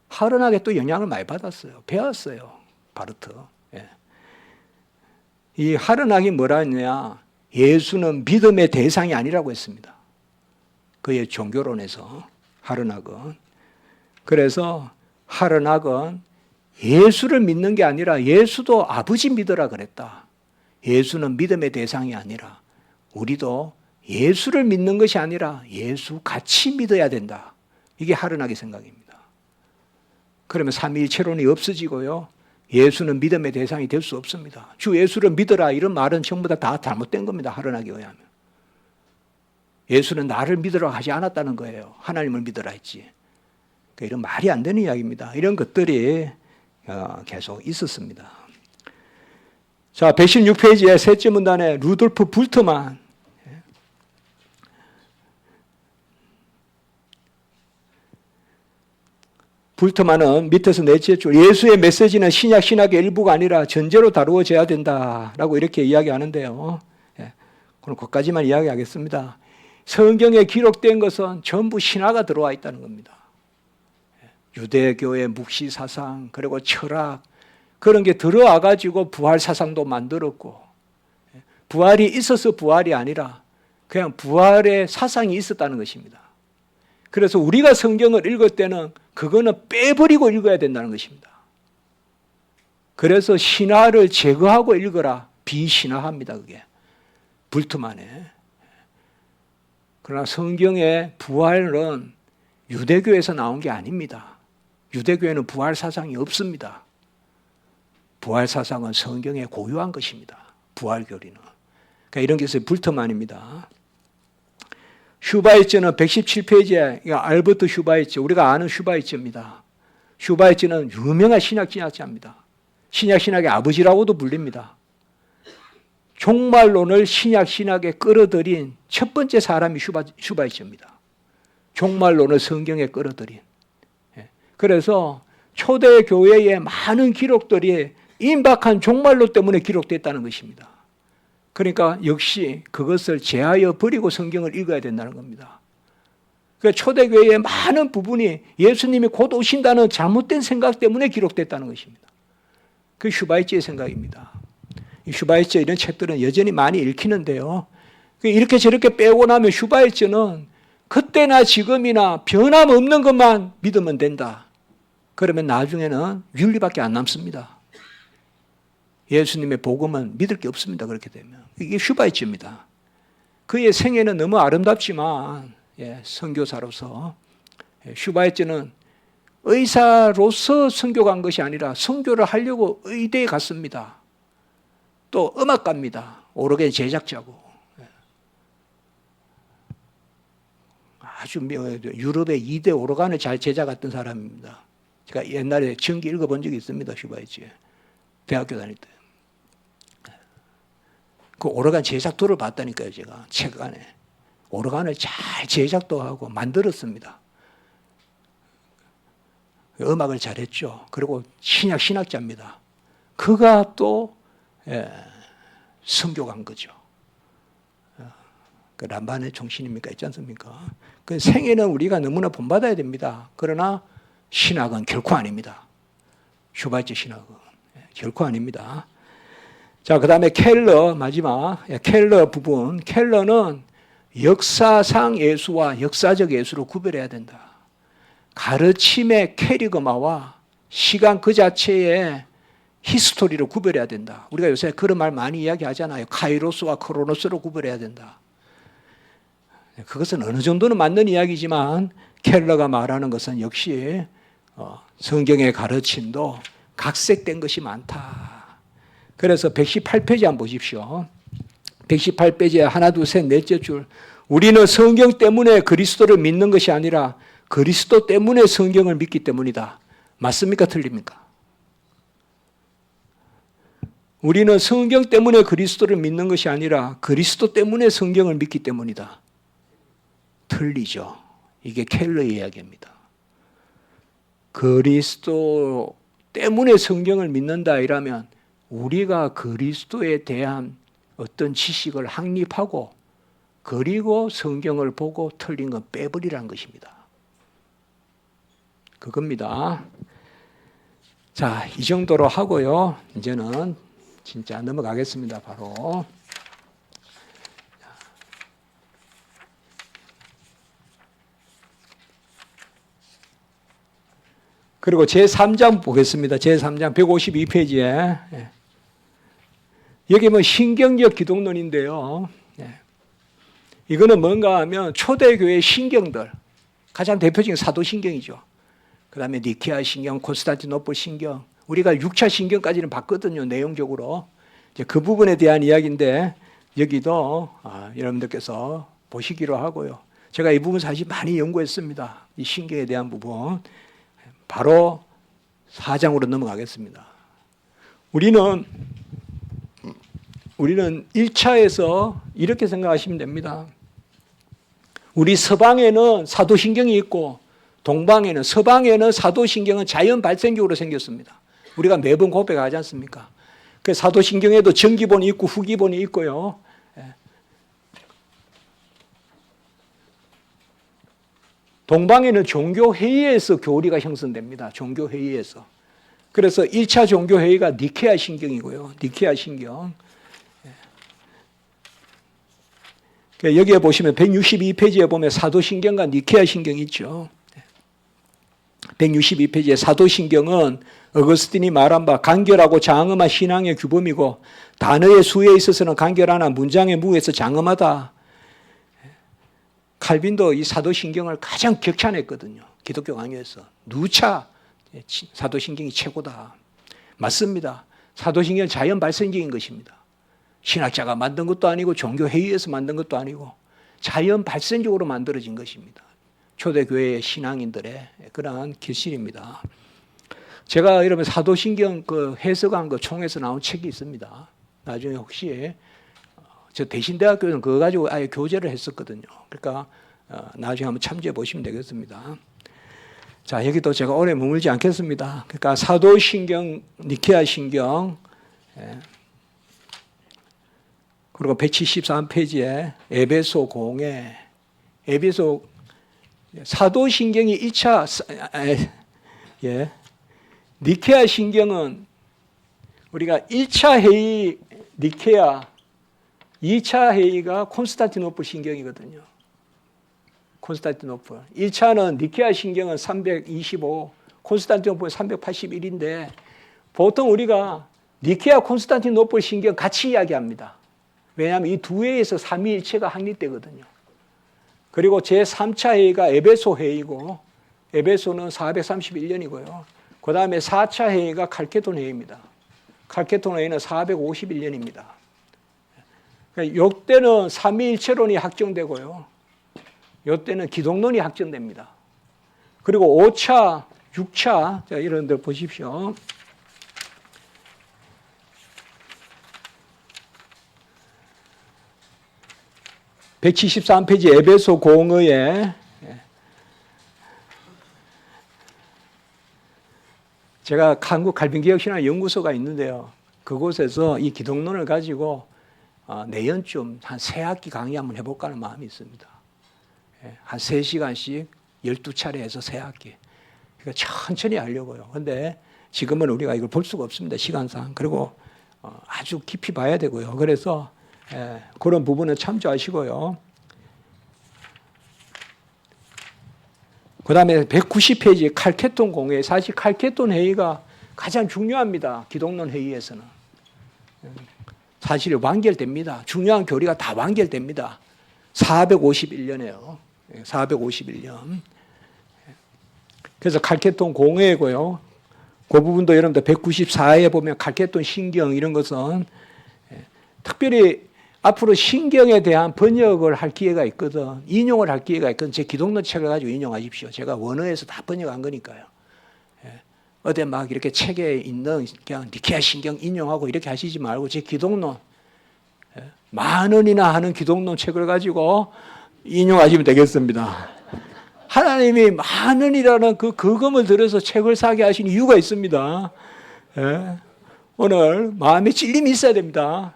하르낙에 또 영향을 많이 받았어요. 배웠어요. 바르트. 이 하르낙이 뭐라 했냐? 예수는 믿음의 대상이 아니라고 했습니다. 그의 종교론에서 하르낙은. 그래서 하르낙은 예수를 믿는 게 아니라 예수도 아버지 믿으라 그랬다. 예수는 믿음의 대상이 아니라 우리도 예수를 믿는 것이 아니라 예수 같이 믿어야 된다. 이게 하르낙의 생각입니다. 그러면 삼위일체론이 없어지고요. 예수는 믿음의 대상이 될 수 없습니다. 주 예수를 믿어라 이런 말은 전부 다 잘못된 겁니다. 하르낙에 의하면. 예수는 나를 믿으라 하지 않았다는 거예요. 하나님을 믿으라 했지. 그러니까 이런 말이 안 되는 이야기입니다. 이런 것들이 계속 있었습니다. 자, 116페이지에 셋째 문단에 루돌프 불트만 불트만은 밑에서 넷째 줄 예수의 메시지는 신약의 일부가 아니라 전제로 다루어져야 된다라고 이렇게 이야기하는데요. 그럼 거기까지만 이야기하겠습니다. 성경에 기록된 것은 전부 신화가 들어와 있다는 겁니다. 유대교의 묵시 사상 그리고 철학 그런 게 들어와 가지고 부활 사상도 만들었고 부활이 있어서 부활이 아니라 그냥 부활의 사상이 있었다는 것입니다. 그래서 우리가 성경을 읽을 때는 그거는 빼버리고 읽어야 된다는 것입니다. 그래서 신화를 제거하고 읽어라. 비신화합니다. 그게. 불트만에. 그러나 성경의 부활은 유대교에서 나온 게 아닙니다. 유대교에는 부활 사상이 없습니다. 부활 사상은 성경에 고유한 것입니다. 부활 교리는. 그러니까 이런 게 있어요. 불트만입니다. 슈바이처는 117페이지에 알버트 슈바이처, 우리가 아는 슈바이처입니다. 슈바이처는 유명한 신학자입니다. 신약신학의 아버지라고도 불립니다. 종말론을 신약신학에 끌어들인 첫 번째 사람이 슈바이처입니다. 종말론을 성경에 끌어들인. 그래서 초대교회의 많은 기록들이 임박한 종말론 때문에 기록됐다는 것입니다. 그러니까 역시 그것을 제하여 버리고 성경을 읽어야 된다는 겁니다. 그러니까 초대교회의 많은 부분이 예수님이 곧 오신다는 잘못된 생각 때문에 기록됐다는 것입니다. 그 슈바이처의 생각입니다. 이 슈바이처 이런 책들은 여전히 많이 읽히는데요. 이렇게 저렇게 빼고 나면 슈바이처는 그때나 지금이나 변함없는 것만 믿으면 된다. 그러면 나중에는 윤리밖에 안 남습니다. 예수님의 복음은 믿을 게 없습니다. 그렇게 되면. 이게 슈바이처입니다. 그의 생애는 너무 아름답지만 선교사로서 슈바이처는 의사로서 선교 간 것이 아니라 선교를 하려고 의대에 갔습니다. 또 음악가입니다. 오르겐 제작자고. 아주 유럽의 2대 오르간을 잘 제작했던 사람입니다. 제가 옛날에 전기 읽어본 적이 있습니다. 슈바이처에. 대학교 다닐 때. 그 오르간 제작도를 봤다니까요. 제가 책 안에. 오르간을 잘 제작도 하고 만들었습니다. 음악을 잘했죠. 그리고 신학자입니다. 그가 또 선교 간 거죠. 그 람반의 정신입니까? 있지 않습니까? 그 생애는 우리가 너무나 본받아야 됩니다. 그러나 신학은 결코 아닙니다. 슈바이처 신학은 결코 아닙니다. 자, 그 다음에 켈러, 마지막 켈러 부분. 켈러는 역사상 예수와 역사적 예수를 구별해야 된다. 가르침의 캐리그마와 시간 그 자체의 히스토리를 구별해야 된다. 우리가 요새 그런 말 많이 이야기하잖아요. 카이로스와 크로노스로 구별해야 된다. 그것은 어느 정도는 맞는 이야기지만 켈러가 말하는 것은 역시 성경의 가르침도 각색된 것이 많다. 그래서 118페이지 한번 보십시오. 118페이지에 하나, 둘, 셋, 넷째 줄. 우리는 성경 때문에 그리스도를 믿는 것이 아니라 그리스도 때문에 성경을 믿기 때문이다. 맞습니까? 틀립니까? 우리는 성경 때문에 그리스도를 믿는 것이 아니라 그리스도 때문에 성경을 믿기 때문이다. 틀리죠. 이게 켈러의 이야기입니다. 그리스도 때문에 성경을 믿는다 이라면 우리가 그리스도에 대한 어떤 지식을 확립하고 그리고 성경을 보고 틀린 건 빼버리라는 것입니다. 그겁니다. 자, 이 정도로 하고요. 이제는 진짜 넘어가겠습니다. 바로. 그리고 제3장 보겠습니다. 제3장 152페이지에. 여기 뭐 신경적 기독론인데요. 이거는 뭔가 하면 초대교회 신경들, 가장 대표적인 사도신경이죠. 그 다음에 니케아 신경, 콘스탄티노플 신경, 우리가 6차 신경까지는 봤거든요. 내용적으로. 이제 그 부분에 대한 이야기인데 여기도 여러분들께서 보시기로 하고요. 제가 이 부분 사실 많이 연구했습니다. 이 신경에 대한 부분. 바로 4장으로 넘어가겠습니다. 우리는 1차에서 이렇게 생각하시면 됩니다. 우리 서방에는 사도신경이 있고 서방에는 사도신경은 자연 발생적으로 생겼습니다. 우리가 매번 고백하지 않습니까? 그 사도신경에도 전기본이 있고 후기본이 있고요. 동방에는 종교회의에서 교리가 형성됩니다. 종교회의에서. 그래서 1차 종교회의가 니케아 신경이고요. 니케아 신경. 여기에 보시면 162페이지에 보면 사도신경과 니케아 신경이 있죠. 162페이지에 사도신경은 어거스틴이 말한 바 간결하고 장엄한 신앙의 규범이고 단어의 수에 있어서는 간결하나 문장의 무에서 장엄하다. 칼빈도 이 사도신경을 가장 격찬했거든요. 기독교 강요에서. 누차 사도신경이 최고다. 맞습니다. 사도신경은 자연 발생적인 것입니다. 신학자가 만든 것도 아니고 종교회의에서 만든 것도 아니고 자연 발생적으로 만들어진 것입니다. 초대교회의 신앙인들의 그러한 결실입니다. 제가 여러분 사도신경 그 해석한 거 총에서 나온 책이 있습니다. 나중에 혹시 저 대신대학교는 그거 가지고 아예 교재를 했었거든요. 그러니까 나중에 한번 참조해 보시면 되겠습니다. 자, 여기도 제가 오래 머물지 않겠습니다. 그러니까 사도신경, 니케아 신경, 그리고 173페이지에 에베소 공회, 에베소 사도신경이 1차, 니케아 신경은 우리가 1차 회의 니케아, 2차 회의가 콘스탄티노플 신경이거든요. 콘스탄티노플. 1차는 니케아 신경은 325, 콘스탄티노플 381인데 보통 우리가 니케아 콘스탄티노플 신경 같이 이야기합니다. 왜냐하면 이 두 회의에서 삼위일체가 확립되거든요. 그리고 제3차 회의가 에베소 회의고 에베소는 431년이고요. 그 다음에 4차 회의가 칼케돈 회의입니다. 칼케돈 회의는 451년입니다. 그러니까 이때는 삼위일체론이 확정되고요. 이때는 기독론이 확정됩니다. 그리고 5차, 6차, 자, 이런 데 보십시오. (173페이지) 에베소 공의에 제가 한국 갈빈기억신학 연구소가 있는데요. 그곳에서 이 기독론을 가지고 내년쯤 한 3학기 강의 한번 해볼까 하는 마음이 있습니다. 한 3시간씩 12차례 해서 3학기. 그러니까 천천히 하려고요. 근데 지금은 우리가 이걸 볼 수가 없습니다. 시간상. 그리고 아주 깊이 봐야 되고요. 그래서 그런 부분은 참조하시고요. 그 다음에 190페이지 칼케톤 공회. 사실 칼케톤 회의가 가장 중요합니다. 기독론 회의에서는. 사실 완결됩니다. 중요한 교리가 다 완결됩니다. 451년에요. 451년. 그래서 칼케톤 공회고요. 그 부분도 여러분들 194에 보면 칼케톤 신경 이런 것은 특별히 앞으로 신경에 대한 번역을 할 기회가 있거든. 인용을 할 기회가 있거든. 제 기독론 책을 가지고 인용하십시오. 제가 원어에서 다 번역한 거니까요. 어디 막 이렇게 책에 있는 그냥 니케아 신경 인용하고 이렇게 하시지 말고 제 기독론, 10,000원이나 하는 기독론 책을 가지고 인용하시면 되겠습니다. 하나님이 10,000원이라는 그 거금을 들여서 책을 사게 하신 이유가 있습니다. 오늘 마음에 찔림이 있어야 됩니다.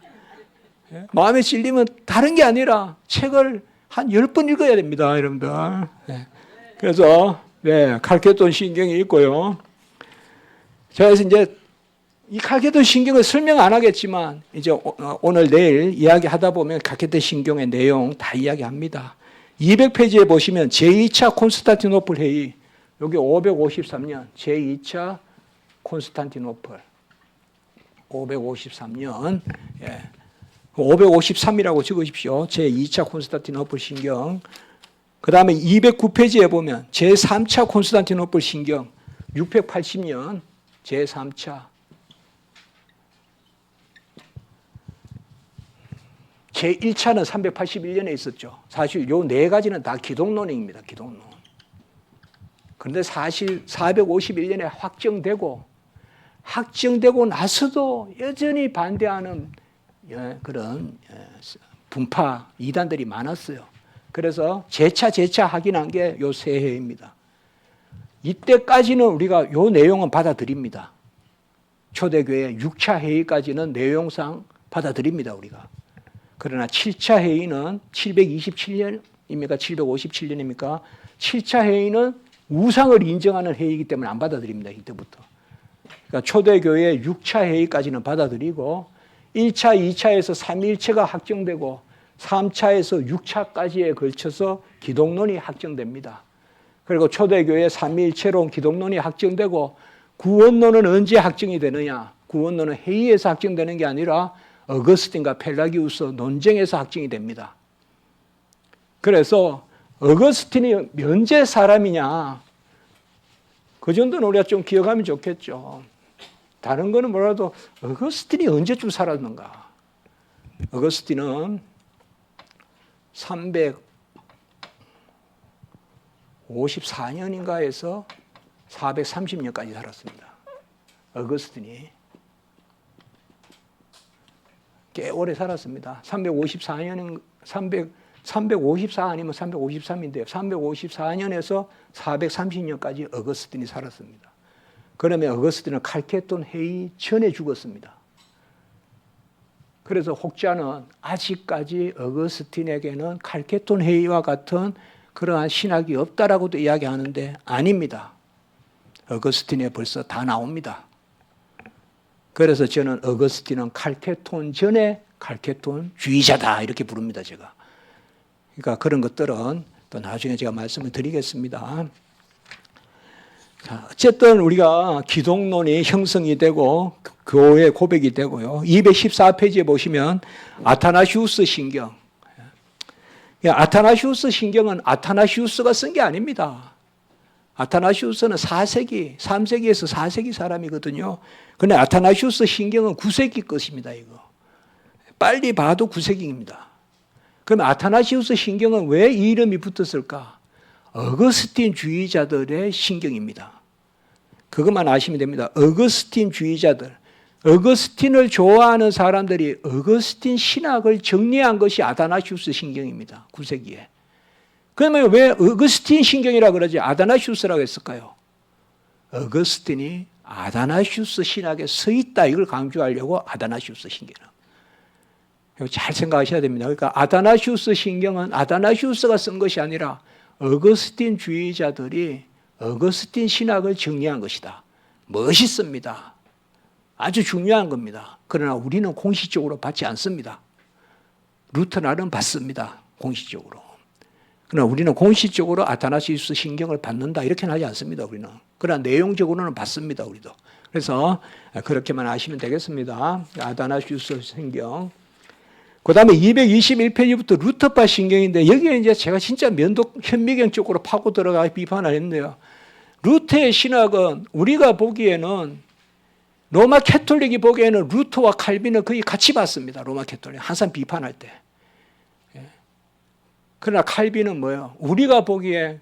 마음에 찔리면 다른 게 아니라 책을 한 10번 읽어야 됩니다, 여러분들. 그래서 칼케톤 신경이 있고요. 자, 그래서 이제 이 칼케톤 신경을 설명 안 하겠지만 이제 오늘 내일 이야기하다 보면 칼케톤 신경의 내용 다 이야기합니다. 200페이지에 보시면 제2차 콘스탄티노플 회의, 여기 553년 제2차 콘스탄티노플 553년 553이라고 적으십시오. 제2차 콘스탄티노플 신경. 그 다음에 209페이지에 보면 제3차 콘스탄티노플 신경 680년 제3차. 제1차는 381년에 있었죠. 사실 요 네 가지는 다 기독론입니다. 기독론. 그런데 사실 451년에 확정되고 나서도 여전히 반대하는 그런 분파 이단들이 많았어요. 그래서 재차 확인한 게 요 세 해입니다. 이때까지는 우리가 요 내용은 받아들입니다. 초대교회 6차 회의까지는 내용상 받아들입니다. 우리가. 그러나 7차 회의는 727년입니까? 757년입니까? 7차 회의는 우상을 인정하는 회의이기 때문에 안 받아들입니다. 이때부터. 그러니까 초대교회 6차 회의까지는 받아들이고 1차, 2차에서 삼위일체가 확정되고 3차에서 6차까지에 걸쳐서 기독론이 확정됩니다. 그리고 초대교회 삼위일체론 기독론이 확정되고 구원론은 언제 확정이 되느냐? 구원론은 회의에서 확정되는 게 아니라 어거스틴과 펠라기우스 논쟁에서 확정이 됩니다. 그래서 어거스틴이 언제 사람이냐? 그 정도는 우리가 좀 기억하면 좋겠죠. 다른 거는 뭐라도 어거스틴이 언제쯤 살았는가? 어거스틴은 354년인가에서 430년까지 살았습니다. 어거스틴이 꽤 오래 살았습니다. 354년은 354 아니면 353인데요. 354년에서 430년까지 어거스틴이 살았습니다. 그러면 어거스틴은 칼케톤 회의 전에 죽었습니다. 그래서 혹자는 아직까지 어거스틴에게는 칼케톤 회의와 같은 그러한 신학이 없다라고도 이야기하는데 아닙니다. 어거스틴에 벌써 다 나옵니다. 그래서 저는 어거스틴은 칼케톤 전에 칼케톤 주의자다 이렇게 부릅니다. 제가. 그러니까 그런 것들은 또 나중에 제가 말씀을 드리겠습니다. 자, 어쨌든 우리가 기독론이 형성이 되고 교회 고백이 되고요. 214페이지에 보시면 아타나시우스 신경. 아타나시우스 신경은 아타나시우스가 쓴 게 아닙니다. 아타나시우스는 4세기, 3세기에서 4세기 사람이거든요. 그런데 아타나시우스 신경은 9세기 것입니다. 이거. 빨리 봐도 9세기입니다. 그럼 아타나시우스 신경은 왜 이 이름이 붙었을까? 어거스틴 주의자들의 신경입니다. 그것만 아시면 됩니다. 어거스틴 주의자들. 어거스틴을 좋아하는 사람들이 어거스틴 신학을 정리한 것이 아타나시우스 신경입니다. 9세기에. 그러면 왜 어거스틴 신경이라고 그러지 아타나시우스라고 했을까요? 어거스틴이 아타나시우스 신학에 서 있다 이걸 강조하려고 아타나시우스 신경이라고. 잘 생각하셔야 됩니다. 그러니까 아타나시우스 신경은 아타나시우스가 쓴 것이 아니라 어거스틴 주의자들이 어거스틴 신학을 정리한 것이다. 멋있습니다. 아주 중요한 겁니다. 그러나 우리는 공식적으로 받지 않습니다. 루터날은 받습니다. 공식적으로. 그러나 우리는 공식적으로 아타나시우스 신경을 받는다 이렇게는 하지 않습니다. 우리는. 그러나 내용적으로는 받습니다. 우리도. 그래서 그렇게만 아시면 되겠습니다. 아타나시우스 신경. 그 다음에 221페이지부터 루터파 신경인데 여기에 이제 제가 진짜 현미경 쪽으로 파고 들어가 비판을 했네요. 루터의 신학은 우리가 보기에는 로마 캐톨릭이 보기에는 루터와 칼빈을 거의 같이 봤습니다. 로마 캐톨릭 항상 비판할 때. 그러나 칼빈은 뭐예요? 우리가 보기에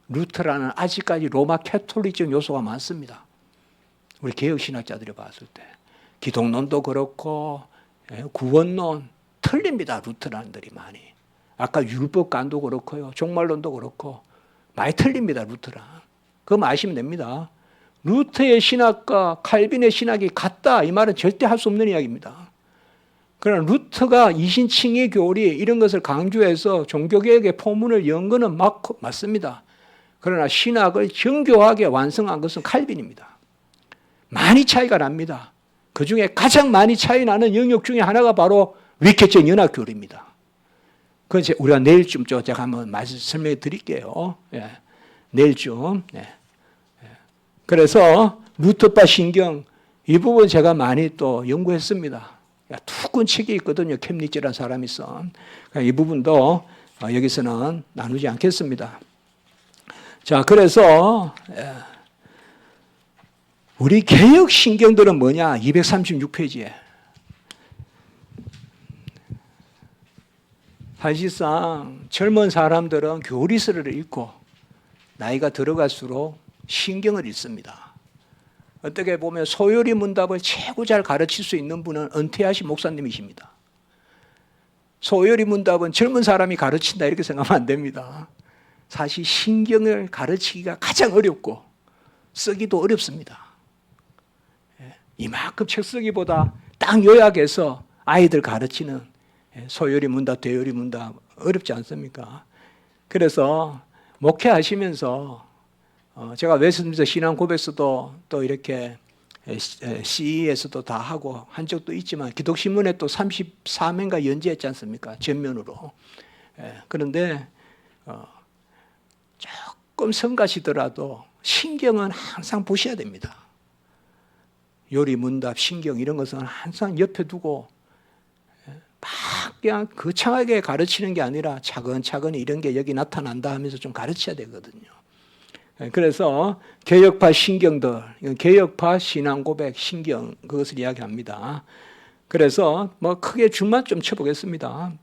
루터라는 아직까지 로마 캐톨릭적 요소가 많습니다. 우리 개혁신학자들이 봤을 때. 기독론도 그렇고 구원론 틀립니다. 루터란들이 많이. 아까 율법관도 그렇고요. 종말론도 그렇고 많이 틀립니다. 루터란. 그거 아시면 됩니다. 루터의 신학과 칼빈의 신학이 같다. 이 말은 절대 할 수 없는 이야기입니다. 그러나 루터가 이신칭의 교리 이런 것을 강조해서 종교개혁의 포문을 연 것은 맞습니다. 그러나 신학을 정교하게 완성한 것은 칼빈입니다. 많이 차이가 납니다. 그중에 가장 많이 차이 나는 영역 중에 하나가 바로 위켓적 연합교리입니다. 그건 우리가 내일쯤 제가 한번 설명해 드릴게요. 예. 내일쯤. 예. 그래서 루터파 신경 이 부분 제가 많이 또 연구했습니다. 두꺼운 책이 있거든요. 캠리치라는 사람이 쓴. 이 부분도 여기서는 나누지 않겠습니다. 자, 그래서 우리 개혁 신경들은 뭐냐? 236페이지에. 사실상 젊은 사람들은 교리서를 읽고 나이가 들어갈수록 신경을 읽습니다. 어떻게 보면 소요리 문답을 최고 잘 가르칠 수 있는 분은 은퇴하신 목사님이십니다. 소요리 문답은 젊은 사람이 가르친다 이렇게 생각하면 안 됩니다. 사실 신경을 가르치기가 가장 어렵고 쓰기도 어렵습니다. 이만큼 책 쓰기보다 딱 요약해서 아이들 가르치는 소요리 문답, 대요리 문답 어렵지 않습니까? 그래서 목회하시면서 제가 웨스트민스터 신앙 고백서도 또 이렇게 CE에서도 다 하고 한 적도 있지만 기독신문에 또 34면가 연재했지 않습니까? 전면으로. 그런데 조금 성가시더라도 신경은 항상 보셔야 됩니다. 요리, 문답, 신경 이런 것은 항상 옆에 두고 막 그냥 거창하게 가르치는 게 아니라 차근차근히 이런 게 여기 나타난다 하면서 좀 가르쳐야 되거든요. 그래서 개혁파 신경들, 개혁파 신앙 고백 신경 그것을 이야기합니다. 그래서 뭐 크게 줄만 좀 쳐보겠습니다.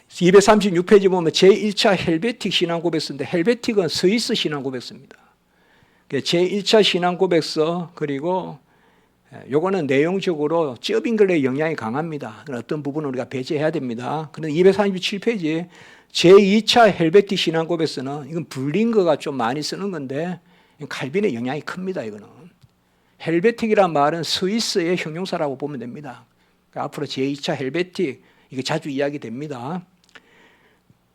236페이지 보면 제1차 헬베틱 신앙고백서인데 헬베틱은 스위스 신앙고백서입니다. 제1차 신앙고백서 그리고 요거는 내용적으로 쩌빙글의 영향이 강합니다. 어떤 부분은 우리가 배제해야 됩니다. 그런데 237페이지 제2차 헬베틱 신앙고백서는 이건 불링거가 좀 많이 쓰는 건데 칼빈의 영향이 큽니다. 이거는 헬베틱이란 말은 스위스의 형용사라고 보면 됩니다. 그러니까 앞으로 제2차 헬베틱 이게 자주 이야기됩니다.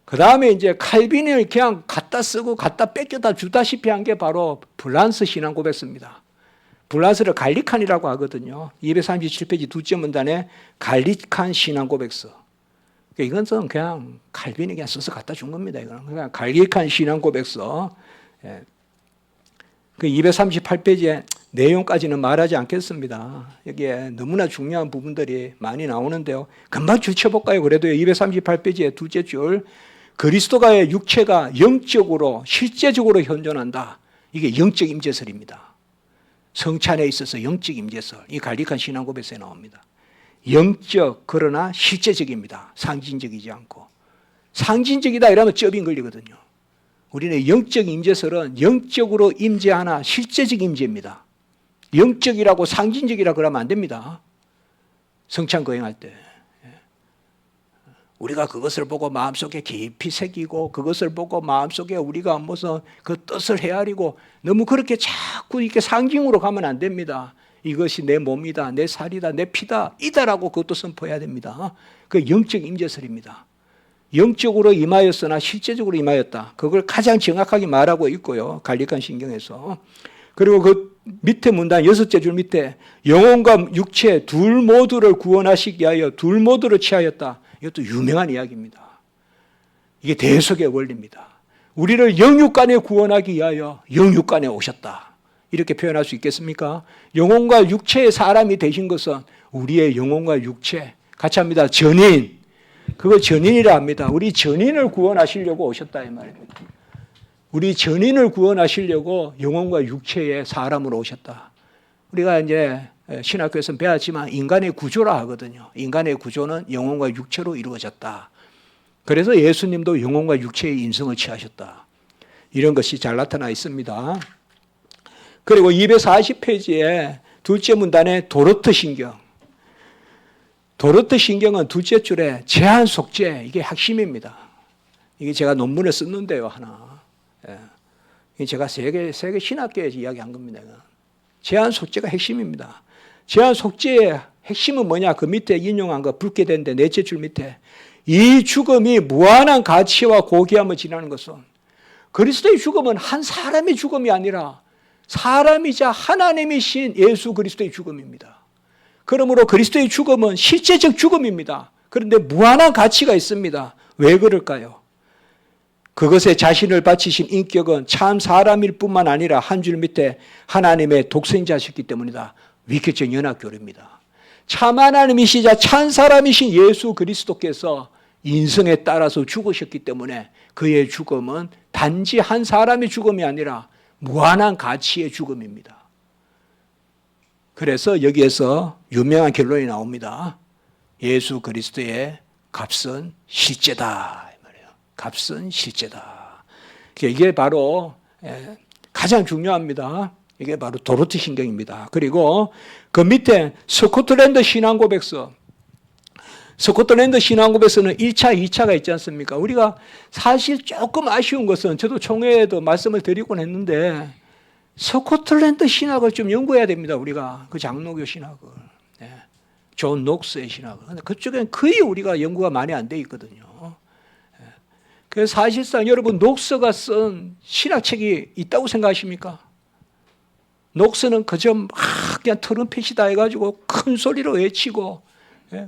그 다음에 이제 칼빈을 그냥 갖다 쓰고 갖다 뺏겨다 주다시피 한 게 바로 불란스 신앙고백서입니다. 불란스를 갈리칸이라고 하거든요. 237페이지 두째 문단에 갈리칸 신앙고백서. 이건 그냥 칼빈이 그냥 써서 갖다 준 겁니다. 이거는 그냥 갈리칸 신앙고백서. 그 238페이지에 내용까지는 말하지 않겠습니다. 여기에 너무나 중요한 부분들이 많이 나오는데요. 금방 줄쳐볼까요? 그래도 238페이지의 둘째 줄 그리스도가의 육체가 영적으로 실제적으로 현존한다. 이게 영적 임재설입니다. 성찬에 있어서 영적 임재설. 이 갈리칸 신앙고백서에 나옵니다. 영적 그러나 실제적입니다. 상징적이지 않고. 상징적이다 이러면 쩌빙 걸리거든요. 우리는 영적 임재설은 영적으로 임재하나 실제적 임재입니다. 영적이라고 상징적이라 그러면 안 됩니다. 성찬 거행할 때. 우리가 그것을 보고 마음속에 깊이 새기고 그것을 보고 마음속에 우리가 무슨 그 뜻을 헤아리고 너무 그렇게 자꾸 이렇게 상징으로 가면 안 됩니다. 이것이 내 몸이다, 내 살이다, 내 피다, 이다라고 그것도 선포해야 됩니다. 그 영적 임재설입니다. 영적으로 임하였으나 실제적으로 임하였다. 그걸 가장 정확하게 말하고 있고요. 갈리칸 신경에서. 그리고 그 밑에 문단 6째 줄 밑에 영혼과 육체 둘 모두를 구원하시기 위하여 둘 모두를 취하였다. 이것도 유명한 이야기입니다. 이게 대속의 원리입니다. 우리를 영육간에 구원하기 위하여 영육간에 오셨다. 이렇게 표현할 수 있겠습니까? 영혼과 육체의 사람이 되신 것은 우리의 영혼과 육체 같이 합니다. 전인. 그걸 전인이라 합니다. 우리 전인을 구원하시려고 오셨다 이 말입니다. 우리 전인을 구원하시려고 영혼과 육체의 사람으로 오셨다. 우리가 이제 신학교에서 배웠지만 인간의 구조라 하거든요. 인간의 구조는 영혼과 육체로 이루어졌다. 그래서 예수님도 영혼과 육체의 인성을 취하셨다. 이런 것이 잘 나타나 있습니다. 그리고 240페이지에 둘째 문단에 도르트 신경. 도르트 신경은 둘째 줄에 제한 속죄, 이게 핵심입니다. 이게 제가 논문을 썼는데요, 하나. 제가 세계 신학계에서 이야기한 겁니다. 제한 속죄가 핵심입니다. 제한 속죄의 핵심은 뭐냐? 그 밑에 인용한 거 붉게 된데 넷째 줄 밑에 이 죽음이 무한한 가치와 고귀함을 지나는 것은 그리스도의 죽음은 한 사람의 죽음이 아니라 사람이자 하나님이신 예수 그리스도의 죽음입니다. 그러므로 그리스도의 죽음은 실제적 죽음입니다. 그런데 무한한 가치가 있습니다. 왜 그럴까요? 그것에 자신을 바치신 인격은 참 사람일 뿐만 아니라 한 줄 밑에 하나님의 독생자셨기 때문이다. 위켜적 연합교리입니다. 참 하나님이시자 참 사람이신 예수 그리스도께서 인성에 따라서 죽으셨기 때문에 그의 죽음은 단지 한 사람의 죽음이 아니라 무한한 가치의 죽음입니다. 그래서 여기에서 유명한 결론이 나옵니다. 예수 그리스도의 값은 실제다. 이 말이에요. 값은 실제다. 이게 바로 가장 중요합니다. 이게 바로 도르트 신경입니다. 그리고 그 밑에 스코틀랜드 신앙고백서. 스코틀랜드 신앙고백서는 1차, 2차가 있지 않습니까? 우리가 사실 조금 아쉬운 것은 저도 총회에도 말씀을 드리곤 했는데 스코틀랜드 신학을 좀 연구해야 됩니다. 우리가 그 장로교 신학을. 존 녹스의 신학을. 근데 그쪽엔 거의 우리가 연구가 많이 안 돼 있거든요. 그래서 사실상 여러분 녹스가 쓴 신학책이 있다고 생각하십니까? 녹스는 그저 막 그냥 트럼펫이다 해가지고 큰 소리로 외치고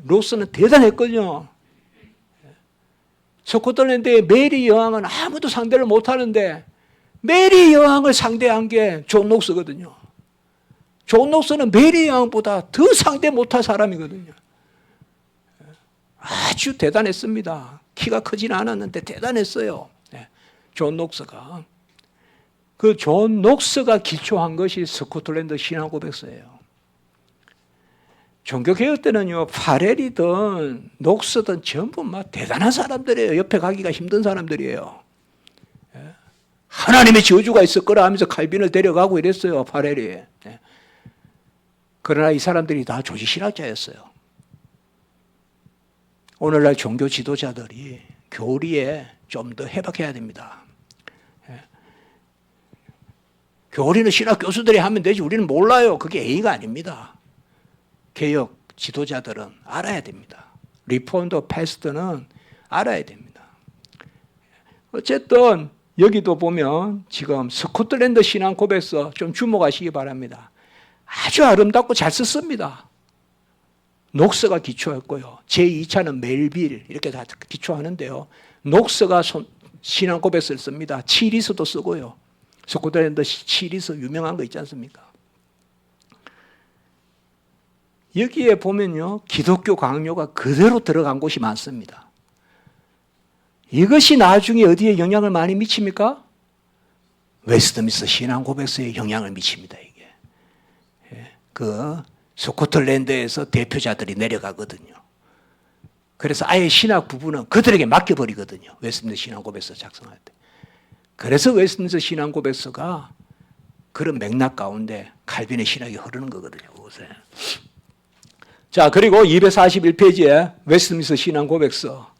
녹스는 대단했거든요. 스코틀랜드의 메리 여왕은 아무도 상대를 못하는데 메리 여왕을 상대한 게 존 녹스거든요. 존 녹스는 메리 여왕보다 더 상대 못할 사람이거든요. 아주 대단했습니다. 키가 크지는 않았는데 대단했어요. 존 녹스가. 그 존 녹스가 기초한 것이 스코틀랜드 신앙고백서예요. 종교개혁 때는요, 파렐이든 녹스든 전부 막 대단한 사람들이에요. 옆에 가기가 힘든 사람들이에요. 하나님의 저주가 있을 거라 하면서 칼빈을 데려가고 이랬어요, 파렐이. 그러나 이 사람들이 다 조지신학자였어요. 오늘날 종교 지도자들이 교리에 좀 더 해박해야 됩니다. 교리는 신학 교수들이 하면 되지 우리는 몰라요. 그게 A가 아닙니다. 개혁 지도자들은 알아야 됩니다. 리폼더 패스트는 알아야 됩니다. 어쨌든 여기도 보면 지금 스코틀랜드 신앙 고백서 좀 주목하시기 바랍니다. 아주 아름답고 잘 썼습니다. 녹스가 기초였고요. 제2차는 멜빌 이렇게 다 기초하는데요. 녹스가 신앙 고백서를 씁니다. 치리스도 쓰고요. 스코틀랜드 치리스 유명한 거 있지 않습니까? 여기에 보면요, 기독교 강요가 그대로 들어간 곳이 많습니다. 이것이 나중에 어디에 영향을 많이 미칩니까? 웨스트민스터 신앙 고백서에 영향을 미칩니다. 이게 그 스코틀랜드에서 대표자들이 내려가거든요. 그래서 아예 신학 부분은 그들에게 맡겨버리거든요. 웨스트민스터 신앙 고백서 작성할 때. 그래서 웨스트민스터 신앙 고백서가 그런 맥락 가운데 칼빈의 신학이 흐르는 거거든요. 그것에. 자, 그리고 241페이지에 웨스트민스터 신앙 고백서.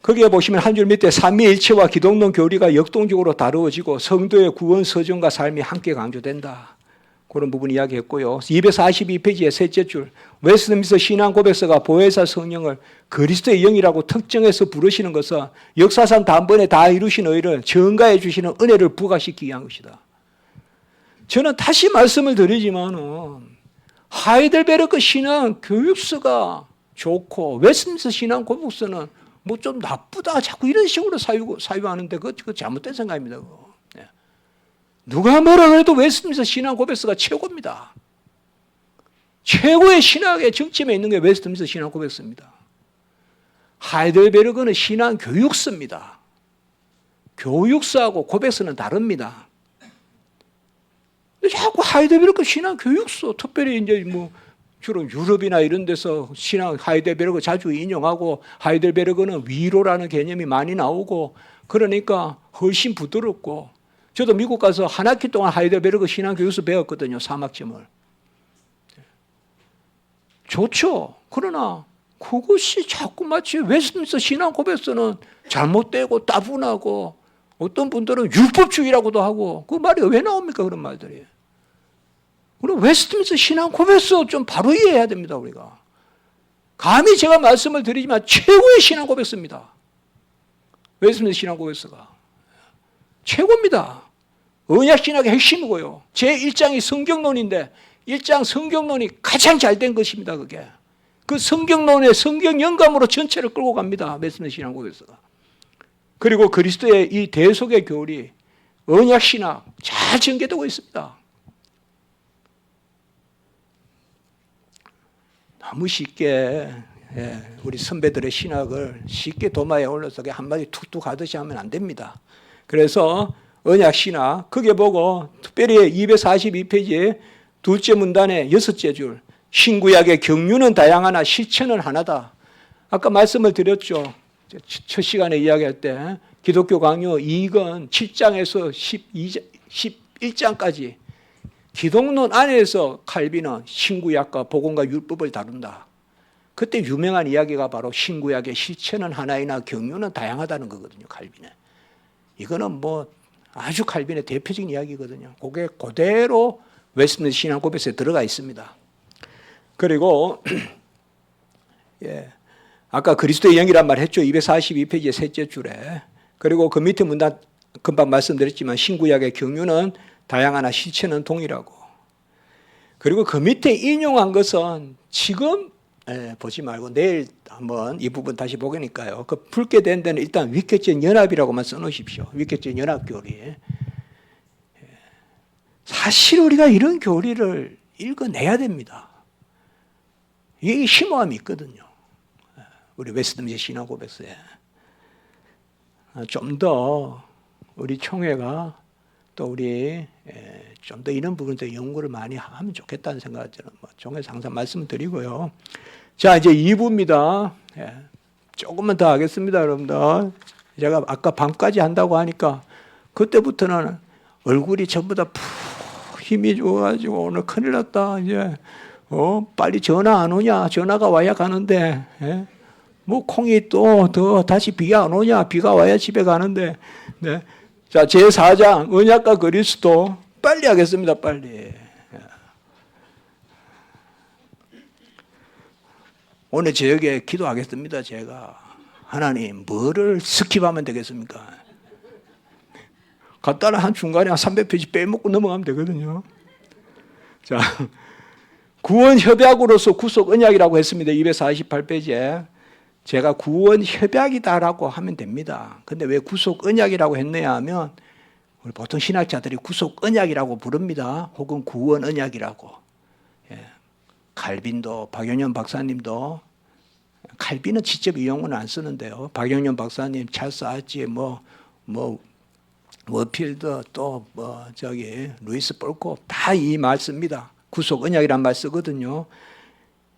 거기에 보시면 한 줄 밑에 삼위일체와 기독론 교리가 역동적으로 다루어지고 성도의 구원 서정과 삶이 함께 강조된다. 그런 부분 이야기했고요. 242페이지의 셋째 줄, 웨스트민스터 신앙 고백서가 보혜사 성령을 그리스도의 영이라고 특정해서 부르시는 것은 역사상 단번에 다 이루신 의를 전가해 주시는 은혜를 부각시키기 위한 것이다. 저는 다시 말씀을 드리지만은 하이델베르크 신앙 교육서가 좋고 웨스트민스터 신앙 고백서는 뭐 좀 나쁘다 자꾸 이런 식으로 사유하는데 그거 잘못된 생각입니다. 그거. 누가 뭐라 그래도 웨스트민스터 신앙 고백서가 최고입니다. 최고의 신학의 정점에 있는 게 웨스트민스터 신앙 고백서입니다. 하이델베르크는 신앙 교육서입니다. 교육서하고 고백서는 다릅니다. 자꾸 하이델베르크 신앙 교육서, 특별히 이제 뭐 주로 유럽이나 이런 데서 신앙 하이델베르크 자주 인용하고 하이델베르크는 위로라는 개념이 많이 나오고 그러니까 훨씬 부드럽고 저도 미국 가서 한 학기 동안 하이델베르크 신앙 교육서 배웠거든요. 3학점을. 좋죠. 그러나 그것이 자꾸 마치 웨스트민스터 신앙 고백서는 잘못되고 따분하고 어떤 분들은 율법주의라고도 하고 그 말이 왜 나옵니까? 그런 말들이. 그럼 웨스트민스터 신앙 고백서 좀 바로 이해해야 됩니다. 우리가. 감히 제가 말씀을 드리지만 최고의 신앙 고백서입니다. 웨스트민스터 신앙 고백서가. 최고입니다. 언약 신학의 핵심이고요. 제1장이 성경론인데 1장 성경론이 가장 잘된 것입니다. 그게. 그 성경론의 성경 영감으로 전체를 끌고 갑니다. 웨스트민스터 신앙 고백서가. 그리고 그리스도의 이 대속의 교리, 언약 신학 잘 전개되고 있습니다. 너무 쉽게 우리 선배들의 신학을 쉽게 도마에 올려서 한마디 툭툭 하듯이 하면 안 됩니다. 그래서 언약 신학 크게 보고 특별히 242페이지에 둘째 문단의 여섯째 줄 신구약의 경륜은 다양하나 실천은 하나다. 아까 말씀을 드렸죠. 첫 시간에 이야기할 때 기독교 강요 2권 7장에서 11장까지 기독론 안에서 칼빈은 신구약과 복음과 율법을 다룬다. 그때 유명한 이야기가 바로 신구약의 실천은 하나이나 경륜은 다양하다는 거거든요. 칼빈의. 이거는 뭐 아주 칼빈의 대표적인 이야기거든요. 그게 그대로 웨스트민스터 신앙 고백서에 들어가 있습니다. 그리고 아까 그리스도의 영이란 말 했죠. 242페이지의 셋째 줄에. 그리고 그 밑에 문단 금방 말씀드렸지만 신구약의 경륜은 다양하나 실체는 동일하고. 그리고 그 밑에 인용한 것은 지금 보지 말고 내일 한번 이 부분 다시 보게니까요. 그 풀게 된 데는 일단 위켓적 연합이라고만 써놓으십시오. 위켓적 연합 교리. 사실 우리가 이런 교리를 읽어내야 됩니다. 이게 심오함이 있거든요. 우리 웨스트민스터 신앙 고백서에. 좀 더 우리 총회가 또 우리 좀 더 이런 부분에 연구를 많이 하면 좋겠다는 생각을 저는 종에서 항상 말씀드리고요. 자, 이제 2부입니다. 조금만 더 하겠습니다, 여러분들. 제가 아까 밤까지 한다고 하니까 그때부터는 얼굴이 전부 다 푹 힘이 좋아가지고 오늘 큰일 났다. 이제 빨리 전화 안 오냐? 전화가 와야 가는데, 뭐 콩이 또 더 다시 비가 안 오냐? 비가 와야 집에 가는데. 네. 자, 제4장 언약과 그리스도 빨리 하겠습니다. 빨리. 오늘 저녁에 기도하겠습니다. 제가 하나님 뭐를 스킵하면 되겠습니까? 갔다가 한 중간에 한 300페이지 빼먹고 넘어가면 되거든요. 자, 구원 협약으로서 구속 언약이라고 했습니다. 248페이지에 제가 구원 협약이다라고 하면 됩니다. 근데 왜 구속 언약이라고 했느냐 하면 우리 보통 신학자들이 구속 언약이라고 부릅니다. 혹은 구원 언약이라고. 칼빈도 박용현 박사님도 칼빈은 직접 이 용어는 안 쓰는데요. 박용현 박사님, 찰스 아치, 워필드 또 루이스 볼코 다 이 말 씁니다. 구속 언약이란 말 쓰거든요.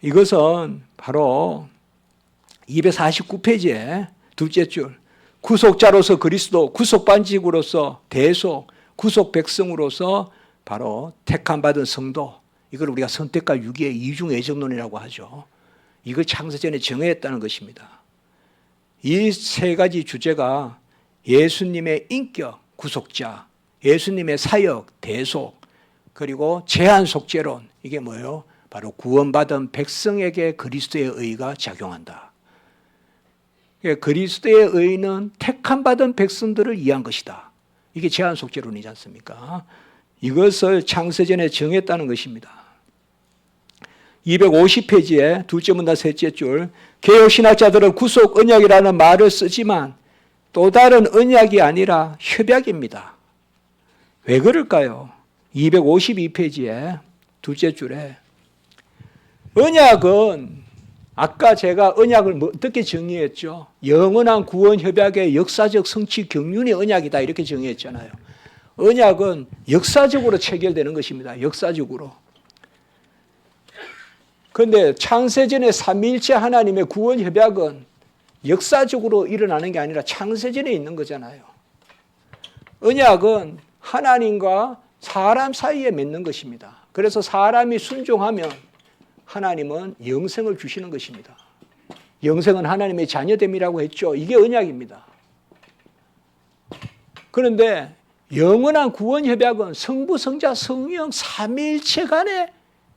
이것은 바로 249페이지에 둘째 줄 구속자로서 그리스도, 구속반직으로서 대속, 구속 백성으로서 바로 택함 받은 성도, 이걸 우리가 선택과 유기의 이중 애정론이라고 하죠. 이걸 창세전에 정의했다는 것입니다. 이 세 가지 주제가 예수님의 인격, 구속자, 예수님의 사역, 대속, 그리고 제한 속죄론, 이게 뭐예요? 바로 구원받은 백성에게 그리스도의 의가 작용한다. 그리스도의 의는 택함 받은 백성들을 위한 것이다. 이게 제한 속죄론이지 않습니까? 이것을 창세전에 정했다는 것입니다. 250페이지에 둘째 문단 셋째 줄 개혁신학자들은 구속 언약이라는 말을 쓰지만 또 다른 언약이 아니라 협약입니다. 왜 그럴까요? 252페이지에 둘째 줄에 언약은 아까 제가 언약을 어떻게 정의했죠? 영원한 구원 협약의 역사적 성취 경륜이 언약이다 이렇게 정의했잖아요. 언약은 역사적으로 체결되는 것입니다. 역사적으로. 그런데 창세전의 삼위일체 하나님의 구원 협약은 역사적으로 일어나는 게 아니라 창세전에 있는 거잖아요. 언약은 하나님과 사람 사이에 맺는 것입니다. 그래서 사람이 순종하면 하나님은 영생을 주시는 것입니다. 영생은 하나님의 자녀됨이라고 했죠. 이게 언약입니다. 그런데 영원한 구원 협약은 성부, 성자, 성령 삼위일체 간의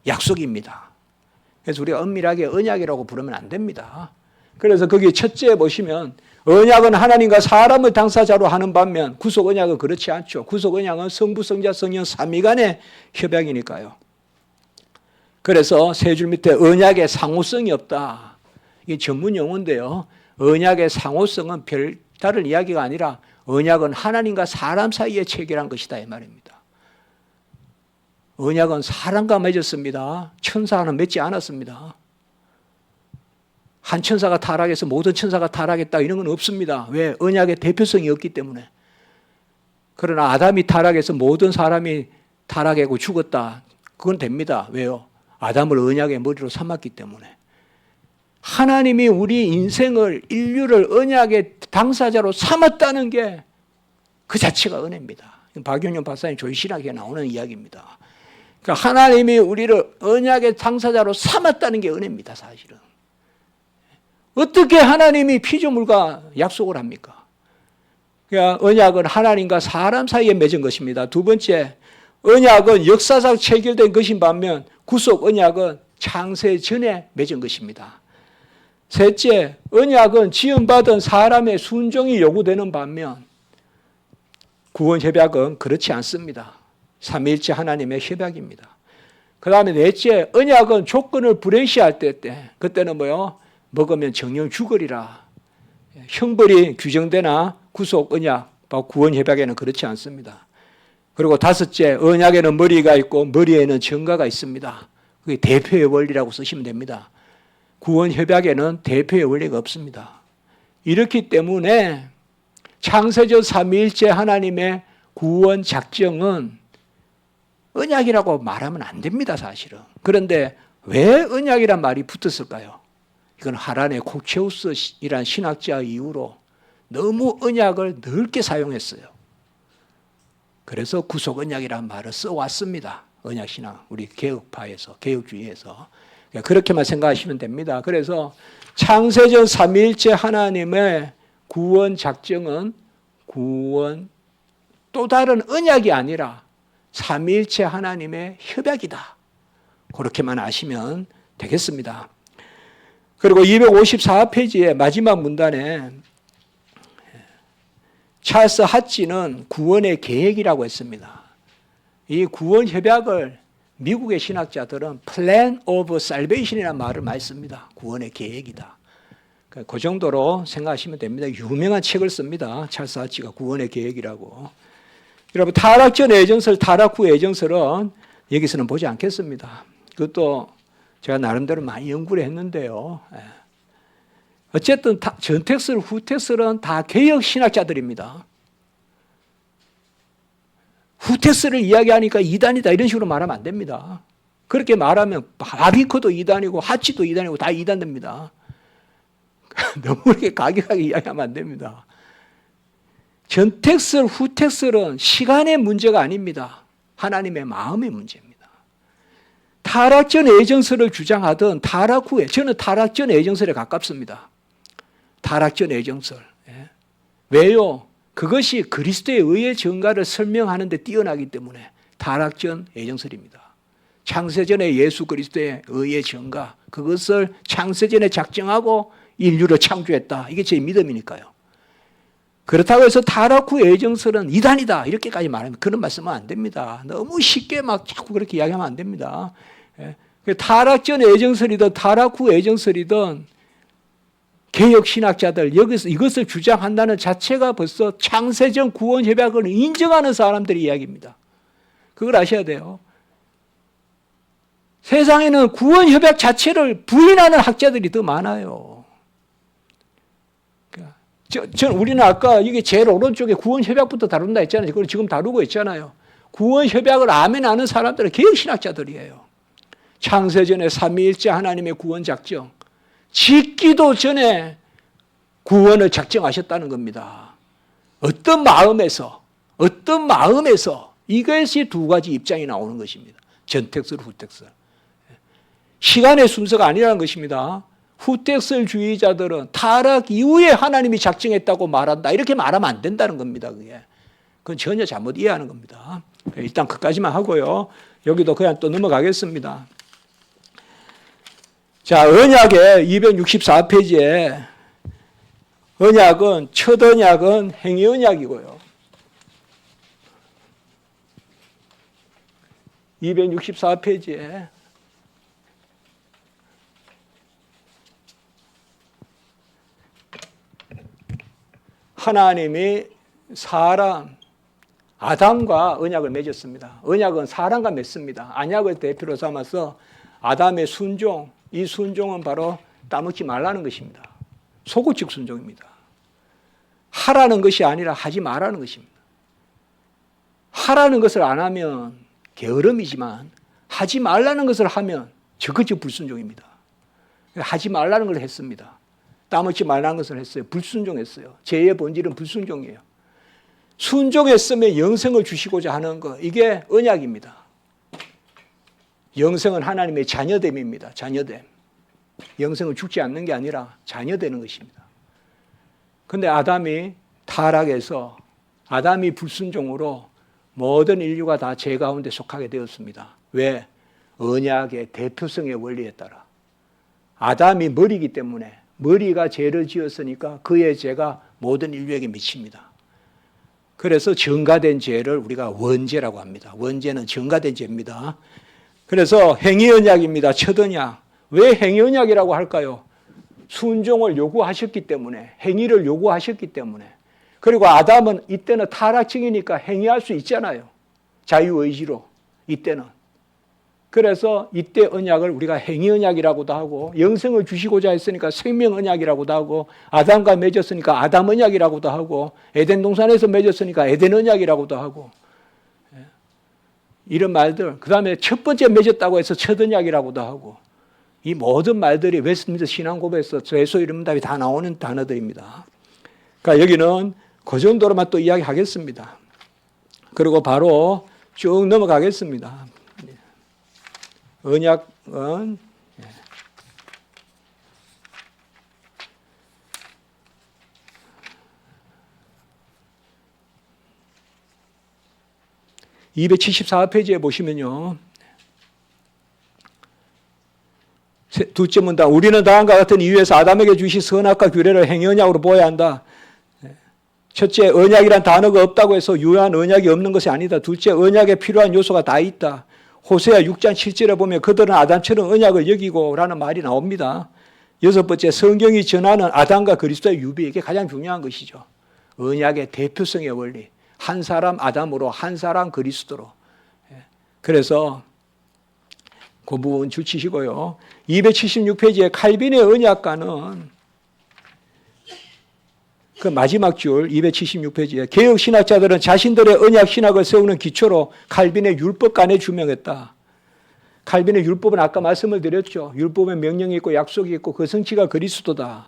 약속입니다. 그래서 우리가 엄밀하게 언약이라고 부르면 안 됩니다. 그래서 거기 첫째 보시면 언약은 하나님과 사람을 당사자로 하는 반면 구속 언약은 그렇지 않죠. 구속 언약은 성부, 성자, 성령 삼위 간의 협약이니까요. 그래서 세 줄 밑에 언약의 상호성이 없다. 이게 전문 용어인데요. 언약의 상호성은 별다른 이야기가 아니라 언약은 하나님과 사람 사이에 체결한 것이다 이 말입니다. 언약은 사람과 맺었습니다. 천사는 맺지 않았습니다. 한 천사가 타락해서 모든 천사가 타락했다 이런 건 없습니다. 왜? 언약의 대표성이 없기 때문에. 그러나 아담이 타락해서 모든 사람이 타락하고 죽었다. 그건 됩니다. 왜요? 아담을 언약의 머리로 삼았기 때문에. 하나님이 우리 인생을, 인류를 언약의 당사자로 삼았다는 게 그 자체가 은혜입니다. 박용현 박사님 조이신학에 나오는 이야기입니다. 그러니까 하나님이 우리를 언약의 당사자로 삼았다는 게 은혜입니다. 사실은. 어떻게 하나님이 피조물과 약속을 합니까? 그러니까 언약은 하나님과 사람 사이에 맺은 것입니다. 두 번째, 언약은 역사상 체결된 것인 반면 구속 언약은 창세 전에 맺은 것입니다. 셋째, 언약은 지음받은 사람의 순종이 요구되는 반면 구원 협약은 그렇지 않습니다. 삼위일체 하나님의 협약입니다. 그 다음에 넷째, 언약은 조건을 불행시할 때 그때는 뭐요? 먹으면 정령 죽으리라. 형벌이 규정되나 구속 언약, 구원 협약에는 그렇지 않습니다. 그리고 다섯째, 언약에는 머리가 있고 머리에는 전가가 있습니다. 그게 대표의 원리라고 쓰시면 됩니다. 구원 협약에는 대표의 원리가 없습니다. 이렇기 때문에 창세전 삼위일체 하나님의 구원 작정은 언약이라고 말하면 안 됩니다, 사실은. 그런데 왜 언약이란 말이 붙었을까요? 이건 하란의 콕체우스이란 신학자 이후로 너무 언약을 넓게 사용했어요. 그래서 구속 언약이라는 말을 써왔습니다. 언약신앙, 우리 개혁파에서, 개혁주의에서. 그렇게만 생각하시면 됩니다. 그래서 창세전 삼위일체 하나님의 구원 작정은 구원 또 다른 언약이 아니라 삼위일체 하나님의 협약이다. 그렇게만 아시면 되겠습니다. 그리고 254페이지의 마지막 문단에 찰스 하치는 구원의 계획이라고 했습니다. 이 구원 협약을 미국의 신학자들은 Plan of Salvation이라는 말을 많이 씁니다. 구원의 계획이다. 그 정도로 생각하시면 됩니다. 유명한 책을 씁니다. 찰스 하치가 구원의 계획이라고. 여러분 타락전 애정설, 타락 후 애정설은 여기서는 보지 않겠습니다. 그것도 제가 나름대로 많이 연구를 했는데요. 어쨌든 전텍스를 후텍스는 다 개혁 신학자들입니다. 후텍스를 이야기하니까 이단이다 이런 식으로 말하면 안 됩니다. 그렇게 말하면 바비커도 이단이고 하치도 이단이고 다 이단됩니다. 너무 그렇게 가격하게 이야기하면 안 됩니다. 전텍스, 후텍스는 시간의 문제가 아닙니다. 하나님의 마음의 문제입니다. 타락전 애정설을 주장하던 타락 후에, 저는 타락전 애정설에 가깝습니다. 타락전 애정설. 왜요? 그것이 그리스도의 의의 증가를 설명하는 데 뛰어나기 때문에 타락전 애정설입니다. 창세전에 예수 그리스도의 의의 증가, 그것을 창세전에 작정하고 인류를 창조했다. 이게 제 믿음이니까요. 그렇다고 해서 타락 후 애정설은 이단이다 이렇게까지 말하면 그런 말씀은 안 됩니다. 너무 쉽게 막 자꾸 그렇게 이야기하면 안 됩니다. 타락 전 애정설이든 타락 후 애정설이든 개혁 신학자들 여기서 이것을 주장한다는 자체가 벌써 창세전 구원 협약을 인정하는 사람들의 이야기입니다. 그걸 아셔야 돼요. 세상에는 구원 협약 자체를 부인하는 학자들이 더 많아요. 우리는 아까 이게 제일 오른쪽에 구원 협약부터 다룬다 했잖아요. 그걸 지금 다루고 있잖아요. 구원 협약을 아멘하는 사람들은 개혁 신학자들이에요. 창세전에 삼위일체 하나님의 구원 작정, 짓기도 전에 구원을 작정하셨다는 겁니다. 어떤 마음에서 이것이 두 가지 입장이 나오는 것입니다. 전텍스, 후텍스. 시간의 순서가 아니라는 것입니다. 후텍스주의자들은 타락 이후에 하나님이 작정했다고 말한다. 이렇게 말하면 안 된다는 겁니다. 그건 전혀 잘못 이해하는 겁니다. 일단 그까지만 하고요. 여기도 그냥 또 넘어가겠습니다. 자, 언약의 264페이지에 언약은 첫 언약은 행위 언약이고요. 264페이지에 하나님이 사람 아담과 언약을 맺었습니다. 언약은 사람과 맺습니다. 언약을 대표로 삼아서 아담의 순종, 이 순종은 바로 따먹지 말라는 것입니다. 소극적 순종입니다. 하라는 것이 아니라 하지 말라는 것입니다. 하라는 것을 안 하면 게으름이지만 하지 말라는 것을 하면 적극적 불순종입니다. 하지 말라는 걸 했습니다. 따먹지 말라는 것을 했어요. 불순종했어요. 죄의 본질은 불순종이에요. 순종했으면 영생을 주시고자 하는 것, 이게 언약입니다. 영생은 하나님의 자녀됨입니다. 자녀됨. 영생은 죽지 않는 게 아니라 자녀되는 것입니다. 그런데 아담이 타락해서 아담이 불순종으로 모든 인류가 다 죄 가운데 속하게 되었습니다. 왜? 언약의 대표성의 원리에 따라. 아담이 머리이기 때문에 머리가 죄를 지었으니까 그의 죄가 모든 인류에게 미칩니다. 그래서 증가된 죄를 우리가 원죄라고 합니다. 원죄는 증가된 죄입니다. 그래서 행위 언약입니다. 첫 언약. 왜 행위 언약이라고 할까요? 순종을 요구하셨기 때문에, 행위를 요구하셨기 때문에. 그리고 아담은 이때는 타락증이니까 행위할 수 있잖아요. 자유의지로 이때는. 그래서 이때 언약을 우리가 행위 언약이라고도 하고, 영생을 주시고자 했으니까 생명 언약이라고도 하고, 아담과 맺었으니까 아담 언약이라고도 하고, 에덴 동산에서 맺었으니까 에덴 언약이라고도 하고, 이런 말들. 그 다음에 첫 번째 맺었다고 해서 첫 언약이라고도 하고, 이 모든 말들이 웨스트민스터 신앙고백에서 죄소 이름답이 다 나오는 단어들입니다. 그러니까 여기는 그 정도로만 또 이야기하겠습니다. 그리고 바로 쭉 넘어가겠습니다. 언약은 274페이지에 보시면요. 두째 문단, 우리는 다음과 같은 이유에서 아담에게 주신 선악과 규례를 행위 언약으로 보아야 한다. 첫째, 언약이란 단어가 없다고 해서 유효한 언약이 없는 것이 아니다. 둘째, 언약에 필요한 요소가 다 있다. 호세아 6장 7절에 보면 그들은 아담처럼 언약을 여기고 라는 말이 나옵니다. 여섯 번째, 성경이 전하는 아담과 그리스도의 유비, 이게 가장 중요한 것이죠. 언약의 대표성의 원리. 한 사람 아담으로, 한 사람 그리스도로. 그래서 그 부분 주치시고요. 276페이지에 칼빈의 언약가는 그 마지막 줄 276페이지에 개혁 신학자들은 자신들의 언약 신학을 세우는 기초로 칼빈의 율법관에 주명했다. 칼빈의 율법은 아까 말씀을 드렸죠. 율법에 명령이 있고 약속이 있고 그 성취가 그리스도다.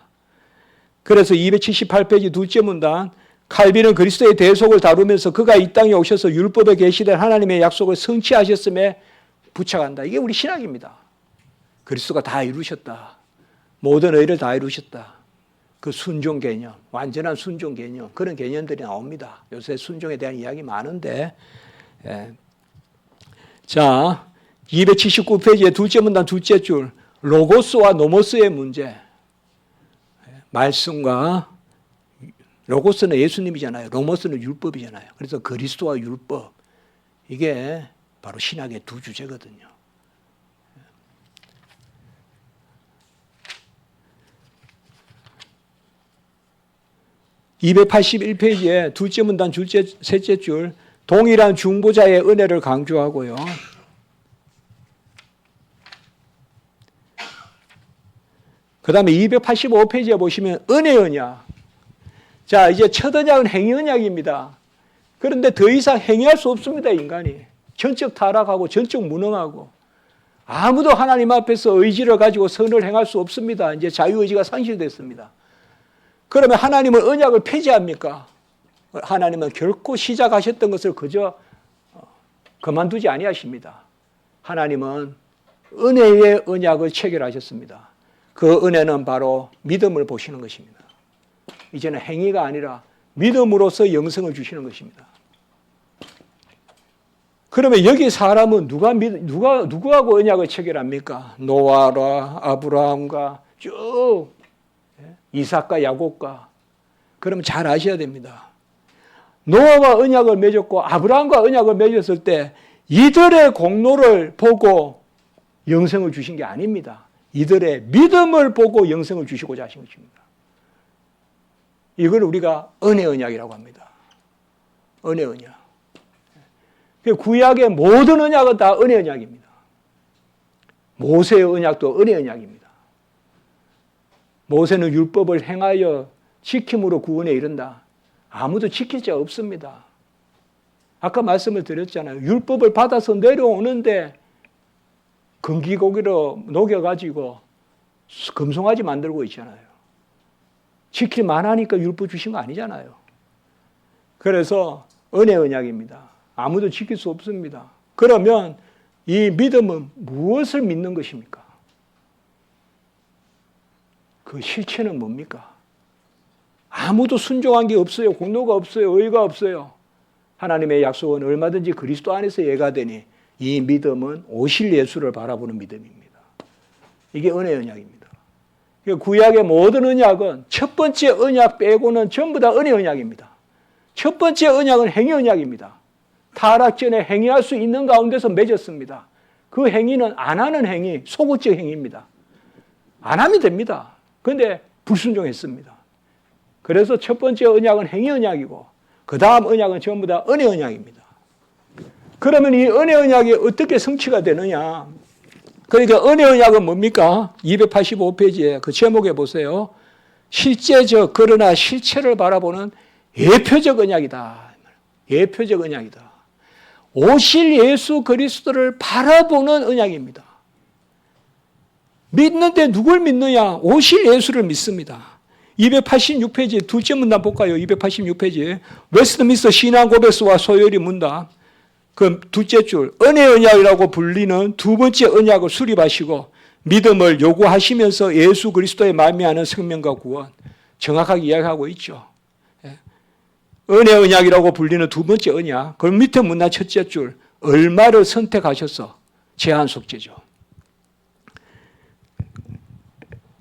그래서 278페이지 둘째 문단, 칼빈은 그리스도의 대속을 다루면서 그가 이 땅에 오셔서 율법에 계시된 하나님의 약속을 성취하셨음에 부착한다. 이게 우리 신학입니다. 그리스도가 다 이루셨다. 모든 의를 다 이루셨다. 그 순종 개념, 완전한 순종 개념, 그런 개념들이 나옵니다. 요새 순종에 대한 이야기 많은데. 자, 279페이지의 둘째 문단 둘째 줄, 로고스와 노모스의 문제. 말씀과 로고스는 예수님이잖아요. 노모스는 율법이잖아요. 그래서 그리스도와 율법, 이게 바로 신학의 두 주제거든요. 281페이지에 둘째 문단 셋째 줄, 동일한 중보자의 은혜를 강조하고요. 그 다음에 285페이지에 보시면 은혜 언약. 자, 이제 첫 언약은 행위 언약입니다. 그런데 더 이상 행위할 수 없습니다, 인간이. 전적 타락하고 전적 무능하고 아무도 하나님 앞에서 의지를 가지고 선을 행할 수 없습니다. 이제 자유의지가 상실됐습니다. 그러면 하나님은 언약을 폐지합니까? 하나님은 결코 시작하셨던 것을 그저 그만두지 아니하십니다. 하나님은 은혜의 언약을 체결하셨습니다. 그 은혜는 바로 믿음을 보시는 것입니다. 이제는 행위가 아니라 믿음으로써 영생을 주시는 것입니다. 그러면 여기 사람은 누구하고 언약을 체결합니까? 노아와 아브라함과 쭉 이삭과 야곱과. 그럼 잘 아셔야 됩니다. 노아와 언약을 맺었고 아브라함과 언약을 맺었을 때 이들의 공로를 보고 영생을 주신 게 아닙니다. 이들의 믿음을 보고 영생을 주시고자 하신 것입니다. 이걸 우리가 은혜 언약이라고 합니다. 은혜 언약. 구약의 모든 언약은 다 은혜 언약입니다. 모세의 언약도 은혜 언약입니다. 모세는 율법을 행하여 지킴으로 구원에 이른다. 아무도 지킬 자 없습니다. 아까 말씀을 드렸잖아요. 율법을 받아서 내려오는데 금기고기로 녹여가지고 금송아지 만들고 있잖아요. 지킬 만하니까 율법 주신 거 아니잖아요. 그래서 은혜 언약입니다. 아무도 지킬 수 없습니다. 그러면 이 믿음은 무엇을 믿는 것입니까? 그 실체는 뭡니까? 아무도 순종한 게 없어요. 공로가 없어요. 의가 없어요. 하나님의 약속은 얼마든지 그리스도 안에서 예가되니 이 믿음은 오실 예수를 바라보는 믿음입니다. 이게 은혜 언약입니다. 구약의 모든 언약은 첫 번째 언약 빼고는 전부 다 은혜 언약입니다. 첫 번째 언약은 행위 언약입니다. 타락 전에 행위할 수 있는 가운데서 맺었습니다. 그 행위는 안 하는 행위, 소극적 행위입니다. 안 하면 됩니다. 그런데 불순종했습니다. 그래서 첫 번째 언약은 행위 언약이고 그 다음 언약은 전부 다 은혜 언약입니다. 그러면 이 은혜 언약이 어떻게 성취가 되느냐? 그러니까 은혜 언약은 뭡니까? 285페이지에 그 제목에 보세요. 실제적 그러나 실체를 바라보는 예표적 언약이다. 예표적 언약이다. 오실 예수 그리스도를 바라보는 언약입니다. 믿는데 누굴 믿느냐? 오실 예수를 믿습니다. 286페이지 둘째 문단 볼까요? 286페이지 웨스트민스터 신앙 고백서와 소열이 문답 그 둘째 줄 은혜 언약이라고 불리는 두 번째 언약을 수립하시고 믿음을 요구하시면서 예수 그리스도에 말미암은 생명과 구원 정확하게 이야기하고 있죠. 은혜 언약이라고 불리는 두 번째 언약 그 밑에 문단 첫째 줄 얼마를 선택하셔서 제한 속죄죠.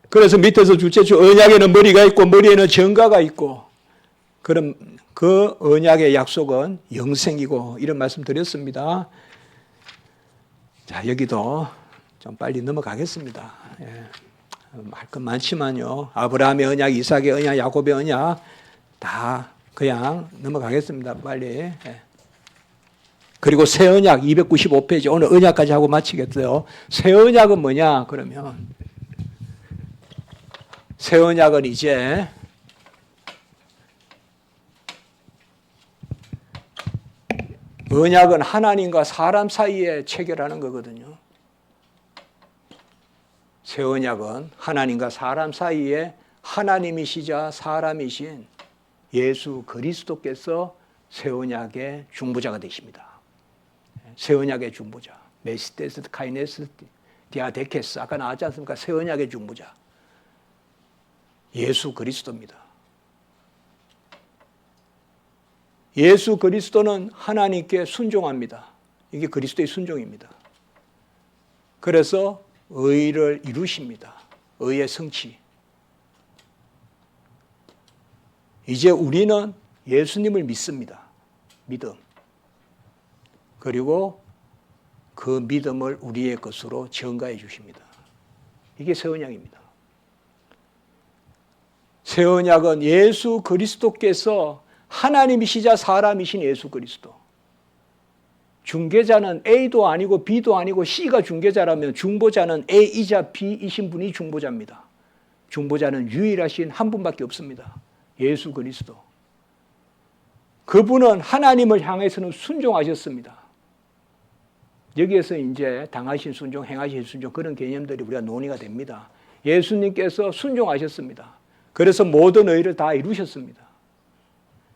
그래서 밑에서 둘째 줄 언약에는 머리가 있고 머리에는 전가가 있고 그럼 그 언약의 약속은 영생이고 이런 말씀 드렸습니다. 자 여기도 좀 빨리 넘어가겠습니다. 할 건 많지만요. 아브라함의 언약, 이삭의 언약, 야곱의 언약 다 그냥 넘어가겠습니다. 빨리. 그리고 새 언약 295페이지 오늘 언약까지 하고 마치겠어요. 새 언약은 뭐냐 그러면 새 언약은 이제 언약은 하나님과 사람 사이에 체결하는 거거든요. 새 언약은 하나님과 사람 사이에 하나님이시자 사람이신 예수 그리스도께서 새 언약의 중보자가 되십니다. 새 언약의 중보자. 메시데스 카이네스 디아데케스 아까 나왔지 않습니까? 새 언약의 중보자. 예수 그리스도입니다. 예수 그리스도는 하나님께 순종합니다. 이게 그리스도의 순종입니다. 그래서 의를 이루십니다. 의의 성취. 이제 우리는 예수님을 믿습니다. 믿음. 그리고 그 믿음을 우리의 것으로 전가해 주십니다. 이게 새 언약입니다. 새 언약은 예수 그리스도께서 하나님이시자 사람이신 예수 그리스도. 중개자는 A도 아니고 B도 아니고 C가 중개자라면 중보자는 A이자 B이신 분이 중보자입니다. 중보자는 유일하신 한 분밖에 없습니다. 예수 그리스도. 그분은 하나님을 향해서는 순종하셨습니다. 여기에서 이제 당하신 순종, 행하신 순종 그런 개념들이 우리가 논의가 됩니다. 예수님께서 순종하셨습니다. 그래서 모든 의를 다 이루셨습니다.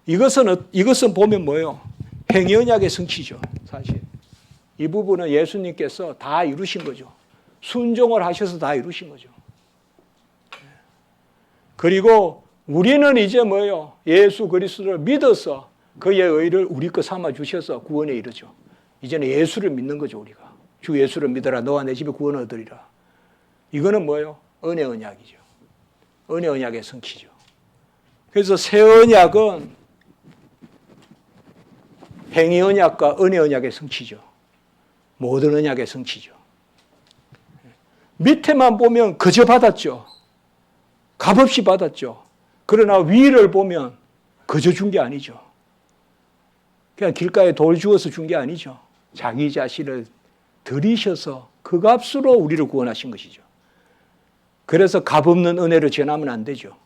이것은 보면 뭐예요? 행위 언약의 성취죠. 사실 이 부분은 예수님께서 다 이루신 거죠. 순종을 하셔서 다 이루신 거죠. 그리고 우리는 이제 뭐예요? 예수 그리스도를 믿어서 그의 의를 우리 것 삼아 주셔서 구원에 이르죠. 이제는 예수를 믿는 거죠. 우리가 주 예수를 믿어라 너와 내 집에 구원을 얻으리라. 이거는 뭐예요? 은혜 언약이죠. 은혜 언약의 성취죠. 그래서 새 언약은 행위 언약과 은혜 언약의 성취죠. 모든 언약의 성취죠. 밑에만 보면 그저 받았죠. 값없이 받았죠. 그러나 위를 보면 그저 준 게 아니죠. 그냥 길가에 돌 주워서 준 게 아니죠. 자기 자신을 들이셔서 그 값으로 우리를 구원하신 것이죠. 그래서 값없는 은혜를 전하면 안 되죠.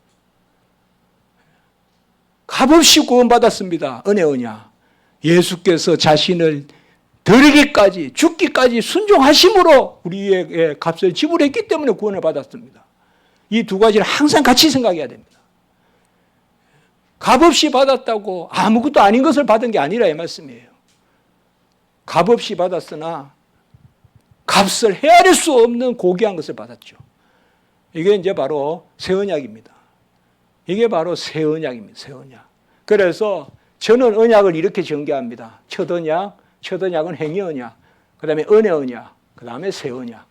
값없이 구원받았습니다. 은혜 언약. 예수께서 자신을 드리기까지 죽기까지 순종하심으로 우리에게 값을 지불했기 때문에 구원을 받았습니다. 이 두 가지를 항상 같이 생각해야 됩니다. 값없이 받았다고 아무것도 아닌 것을 받은 게 아니라 이 말씀이에요. 값없이 받았으나 값을 헤아릴 수 없는 고귀한 것을 받았죠. 이게 이제 바로 새 언약입니다. 이게 바로 새 언약입니다. 새 언약. 그래서 저는 언약을 이렇게 전개합니다. 첫 언약은 행위 언약, 그 다음에 은혜 언약, 그 다음에 새 언약.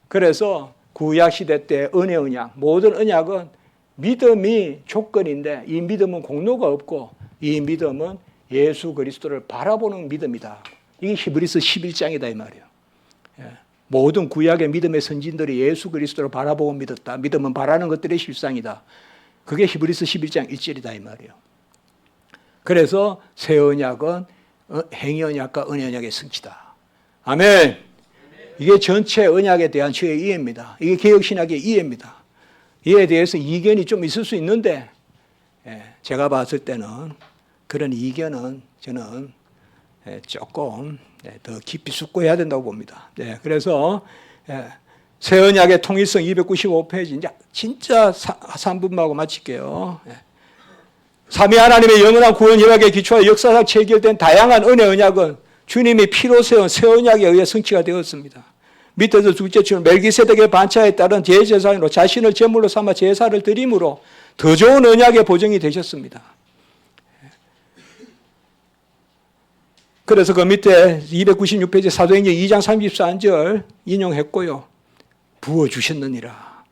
그래서 구약 시대 때 은혜 언약, 모든 언약은 믿음이 조건인데 이 믿음은 공로가 없고 이 믿음은 예수 그리스도를 바라보는 믿음이다. 이게 히브리서 11장이다 이 말이에요. 모든 구약의 믿음의 선진들이 예수 그리스도를 바라보고 믿었다. 믿음은 바라는 것들의 실상이다. 그게 히브리서 11장 1절이다 이 말이에요. 그래서 새 언약은 행위 언약과 은혜 언약의 성취다. 아멘. 이게 전체 언약에 대한 저의 이해입니다. 이게 개혁신학의 이해입니다. 이에 대해서 이견이 좀 있을 수 있는데 제가 봤을 때는 그런 이견은 저는 조금 더 깊이 숙고해야 된다고 봅니다. 그래서 새 언약의 통일성 295페이지 이제 진짜 3분하고 마칠게요. 삼위 하나님의 영원한 구원 협약에 기초하여 역사상 체결된 다양한 은혜 언약은 주님이 피로 세운 새 언약에 의해 성취가 되었습니다. 밑에서 둘째 줄 멜기세덱의 반차에 따른 대제사장으로 자신을 제물로 삼아 제사를 드림으로 더 좋은 언약의 보증이 되셨습니다. 그래서 그 밑에 296페이지 사도행전 2장 34절 인용했고요. 부어주셨느니라.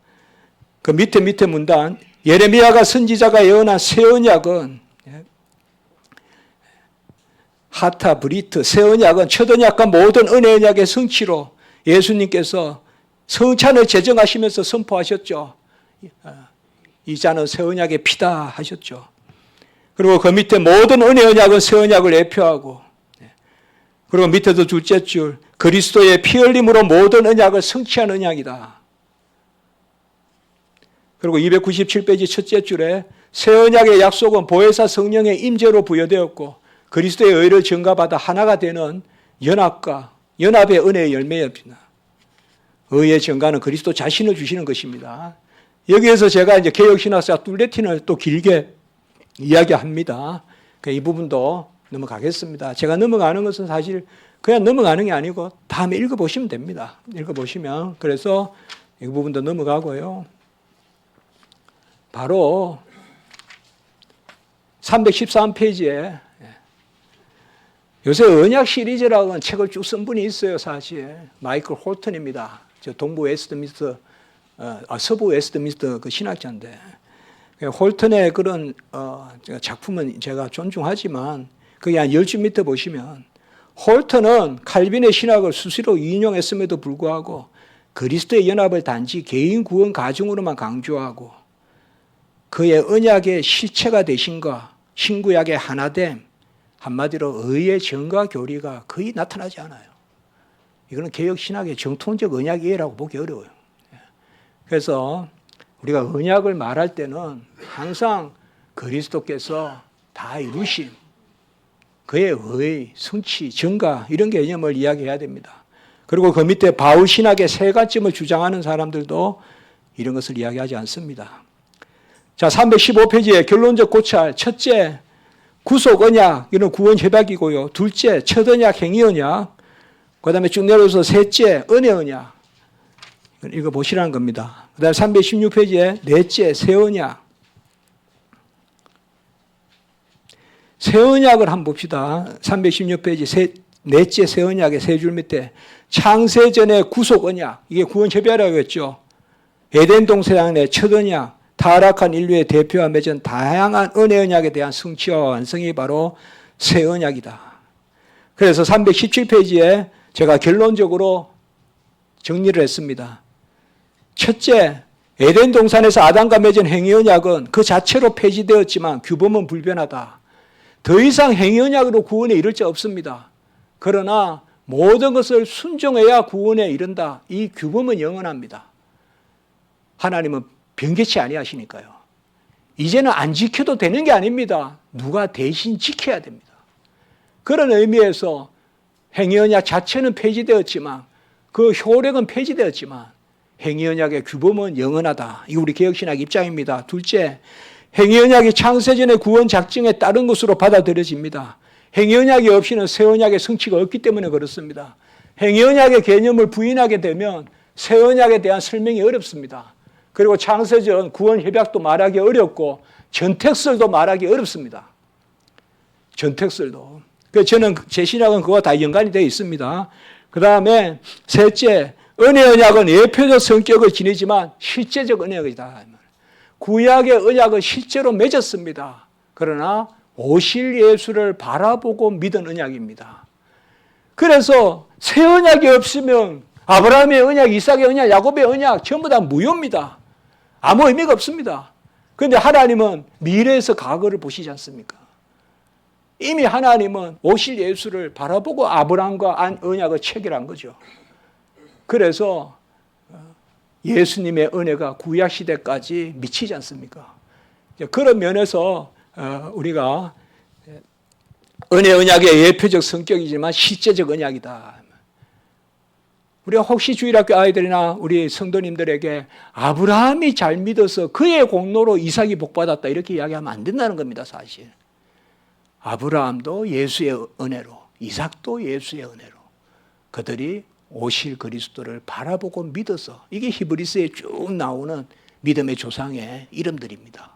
그 밑에 문단 예레미야가 선지자가 예언한 새 언약은 하타 브리트 새 언약은 첫 언약과 모든 은혜 언약의 성취로 예수님께서 성찬을 제정하시면서 선포하셨죠. 이 잔은 새 언약의 피다 하셨죠. 그리고 그 밑에 모든 은혜 언약은 새 언약을 대표하고 그리고 밑에도 둘째 줄 그리스도의 피 흘림으로 모든 언약을 성취한 언약이다. 그리고 297페이지 첫째 줄에 새 언약의 약속은 보혜사 성령의 임재로 부여되었고 그리스도의 의를 증가받아 하나가 되는 연합의 은혜의 열매입니다. 의의 증가는 그리스도 자신을 주시는 것입니다. 여기에서 제가 이제 개혁신학사 뚫레틴을 또 길게 이야기합니다. 이 부분도 넘어가겠습니다. 제가 넘어가는 것은 사실 그냥 넘어가는 게 아니고 다음에 읽어보시면 됩니다. 읽어보시면. 그래서 이 부분도 넘어가고요. 바로 313페이지에 요새 언약 시리즈라고 하는 책을 쭉 쓴 분이 있어요. 사실 마이클 홀턴입니다. 저 동부 웨스트민스터 서부 웨스트민스터 그 신학자인데 홀턴의 그런 작품은 제가 존중하지만 거기 한 10줄 밑에 보시면 홀턴은 칼빈의 신학을 수시로 인용했음에도 불구하고 그리스도의 연합을 단지 개인 구원 가정으로만 강조하고 그의 언약의 실체가 되신과 신구약의 하나됨, 한마디로 의의 정과 교리가 거의 나타나지 않아요. 이거는 개혁신학의 정통적 언약 이해라고 보기 어려워요. 그래서 우리가 언약을 말할 때는 항상 그리스도께서 다 이루신 그의 의, 성취, 정가 이런 개념을 이야기해야 됩니다. 그리고 그 밑에 바울 신학의 세 가지점을 주장하는 사람들도 이런 것을 이야기하지 않습니다. 자, 315페이지에 결론적 고찰. 첫째, 구속 언약, 이는 구원 협약이고요. 둘째, 첫 언약, 행위 언약. 그 다음에 쭉 내려서 셋째, 은혜 언약. 이거 보시라는 겁니다. 그 다음에 316페이지에 넷째, 새 언약. 새 언약을 한번 봅시다. 316페이지 넷째 새 언약의 세 줄 밑에 창세전의 구속 언약. 이게 구원 협약이라고 했죠. 에덴 동산의 첫 언약. 타락한 인류의 대표와 맺은 다양한 은혜 언약에 대한 성취와 완성이 바로 새 언약이다. 그래서 317페이지에 제가 결론적으로 정리를 했습니다. 첫째, 에덴 동산에서 아담과 맺은 행위 언약은 그 자체로 폐지되었지만 규범은 불변하다. 더 이상 행위 언약으로 구원에 이를 자 없습니다. 그러나 모든 것을 순종해야 구원에 이른다. 이 규범은 영원합니다. 하나님은 변개치 아니하시니까요. 이제는 안 지켜도 되는 게 아닙니다. 누가 대신 지켜야 됩니다. 그런 의미에서 행위 언약 자체는 폐지되었지만 그 효력은 폐지되었지만 행위 언약의 규범은 영원하다. 이게 우리 개혁신학 입장입니다. 둘째, 행위 언약이 창세전의 구원 작정에 따른 것으로 받아들여집니다. 행위 언약이 없이는 새 언약의 성취가 없기 때문에 그렇습니다. 행위 언약의 개념을 부인하게 되면 새 언약에 대한 설명이 어렵습니다. 그리고 창세전 구원 협약도 말하기 어렵고 전택설도 말하기 어렵습니다. 전택설도. 그래서 저는 제 신학은 그와 다 연관이 되어 있습니다. 그 다음에 셋째, 은혜 언약은 예표적 성격을 지니지만 실제적 언약이다. 구약의 언약은 실제로 맺었습니다. 그러나 오실 예수를 바라보고 믿은 언약입니다. 그래서 새 언약이 없으면 아브라함의 언약, 이삭의 언약, 야곱의 언약 전부 다 무효입니다. 아무 의미가 없습니다. 그런데 하나님은 미래에서 과거를 보시지 않습니까? 이미 하나님은 오실 예수를 바라보고 아브라함과 언약을 체결한 거죠. 그래서 예수님의 은혜가 구약 시대까지 미치지 않습니까? 그런 면에서 우리가 은혜 언약의 예표적 성격이지만 실제적 언약이다. 우리가 혹시 주일학교 아이들이나 우리 성도님들에게 아브라함이 잘 믿어서 그의 공로로 이삭이 복받았다 이렇게 이야기하면 안 된다는 겁니다. 사실 아브라함도 예수의 은혜로, 이삭도 예수의 은혜로 그들이 오실 그리스도를 바라보고 믿어서, 이게 히브리서에 쭉 나오는 믿음의 조상의 이름들입니다.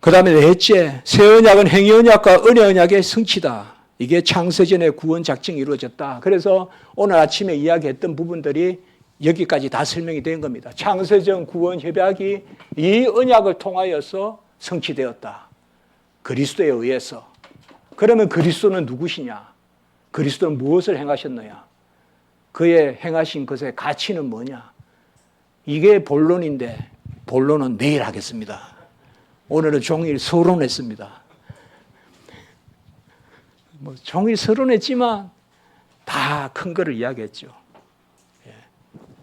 그 다음에 넷째, 새 언약은 행위 언약과 은혜 언약의 성취다. 이게 창세전의 구원 작정이 이루어졌다. 그래서 오늘 아침에 이야기했던 부분들이 여기까지 다 설명이 된 겁니다. 창세전 구원 협약이 이 언약을 통하여서 성취되었다. 그리스도에 의해서. 그러면 그리스도는 누구시냐? 그리스도는 무엇을 행하셨느냐? 그의 행하신 것의 가치는 뭐냐? 이게 본론인데 본론은 내일 하겠습니다. 오늘은 종일 서론했습니다. 종일 서론했지만 다 큰 거를 이야기했죠.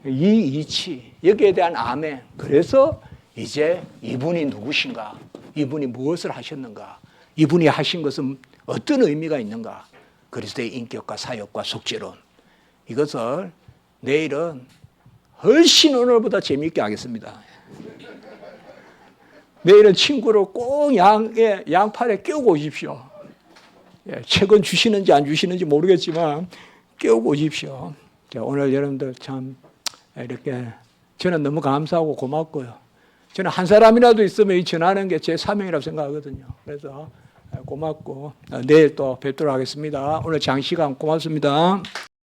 이 이치, 여기에 대한 아멘. 그래서 이제 이분이 누구신가? 이분이 무엇을 하셨는가? 이분이 하신 것은 어떤 의미가 있는가? 그리스도의 인격과 사역과 속죄론. 이것을 내일은 훨씬 오늘보다 재미있게 하겠습니다. 내일은 친구를 꼭 양팔에 끼우고 오십시오. 책은 주시는지 안 주시는지 모르겠지만 끼우고 오십시오. 오늘 여러분들 참 이렇게 저는 너무 감사하고 고맙고요. 저는 한 사람이라도 있으면 이 전하는 게 제 사명이라고 생각하거든요. 그래서 고맙고 내일 또 뵙도록 하겠습니다. 오늘 장시간 고맙습니다.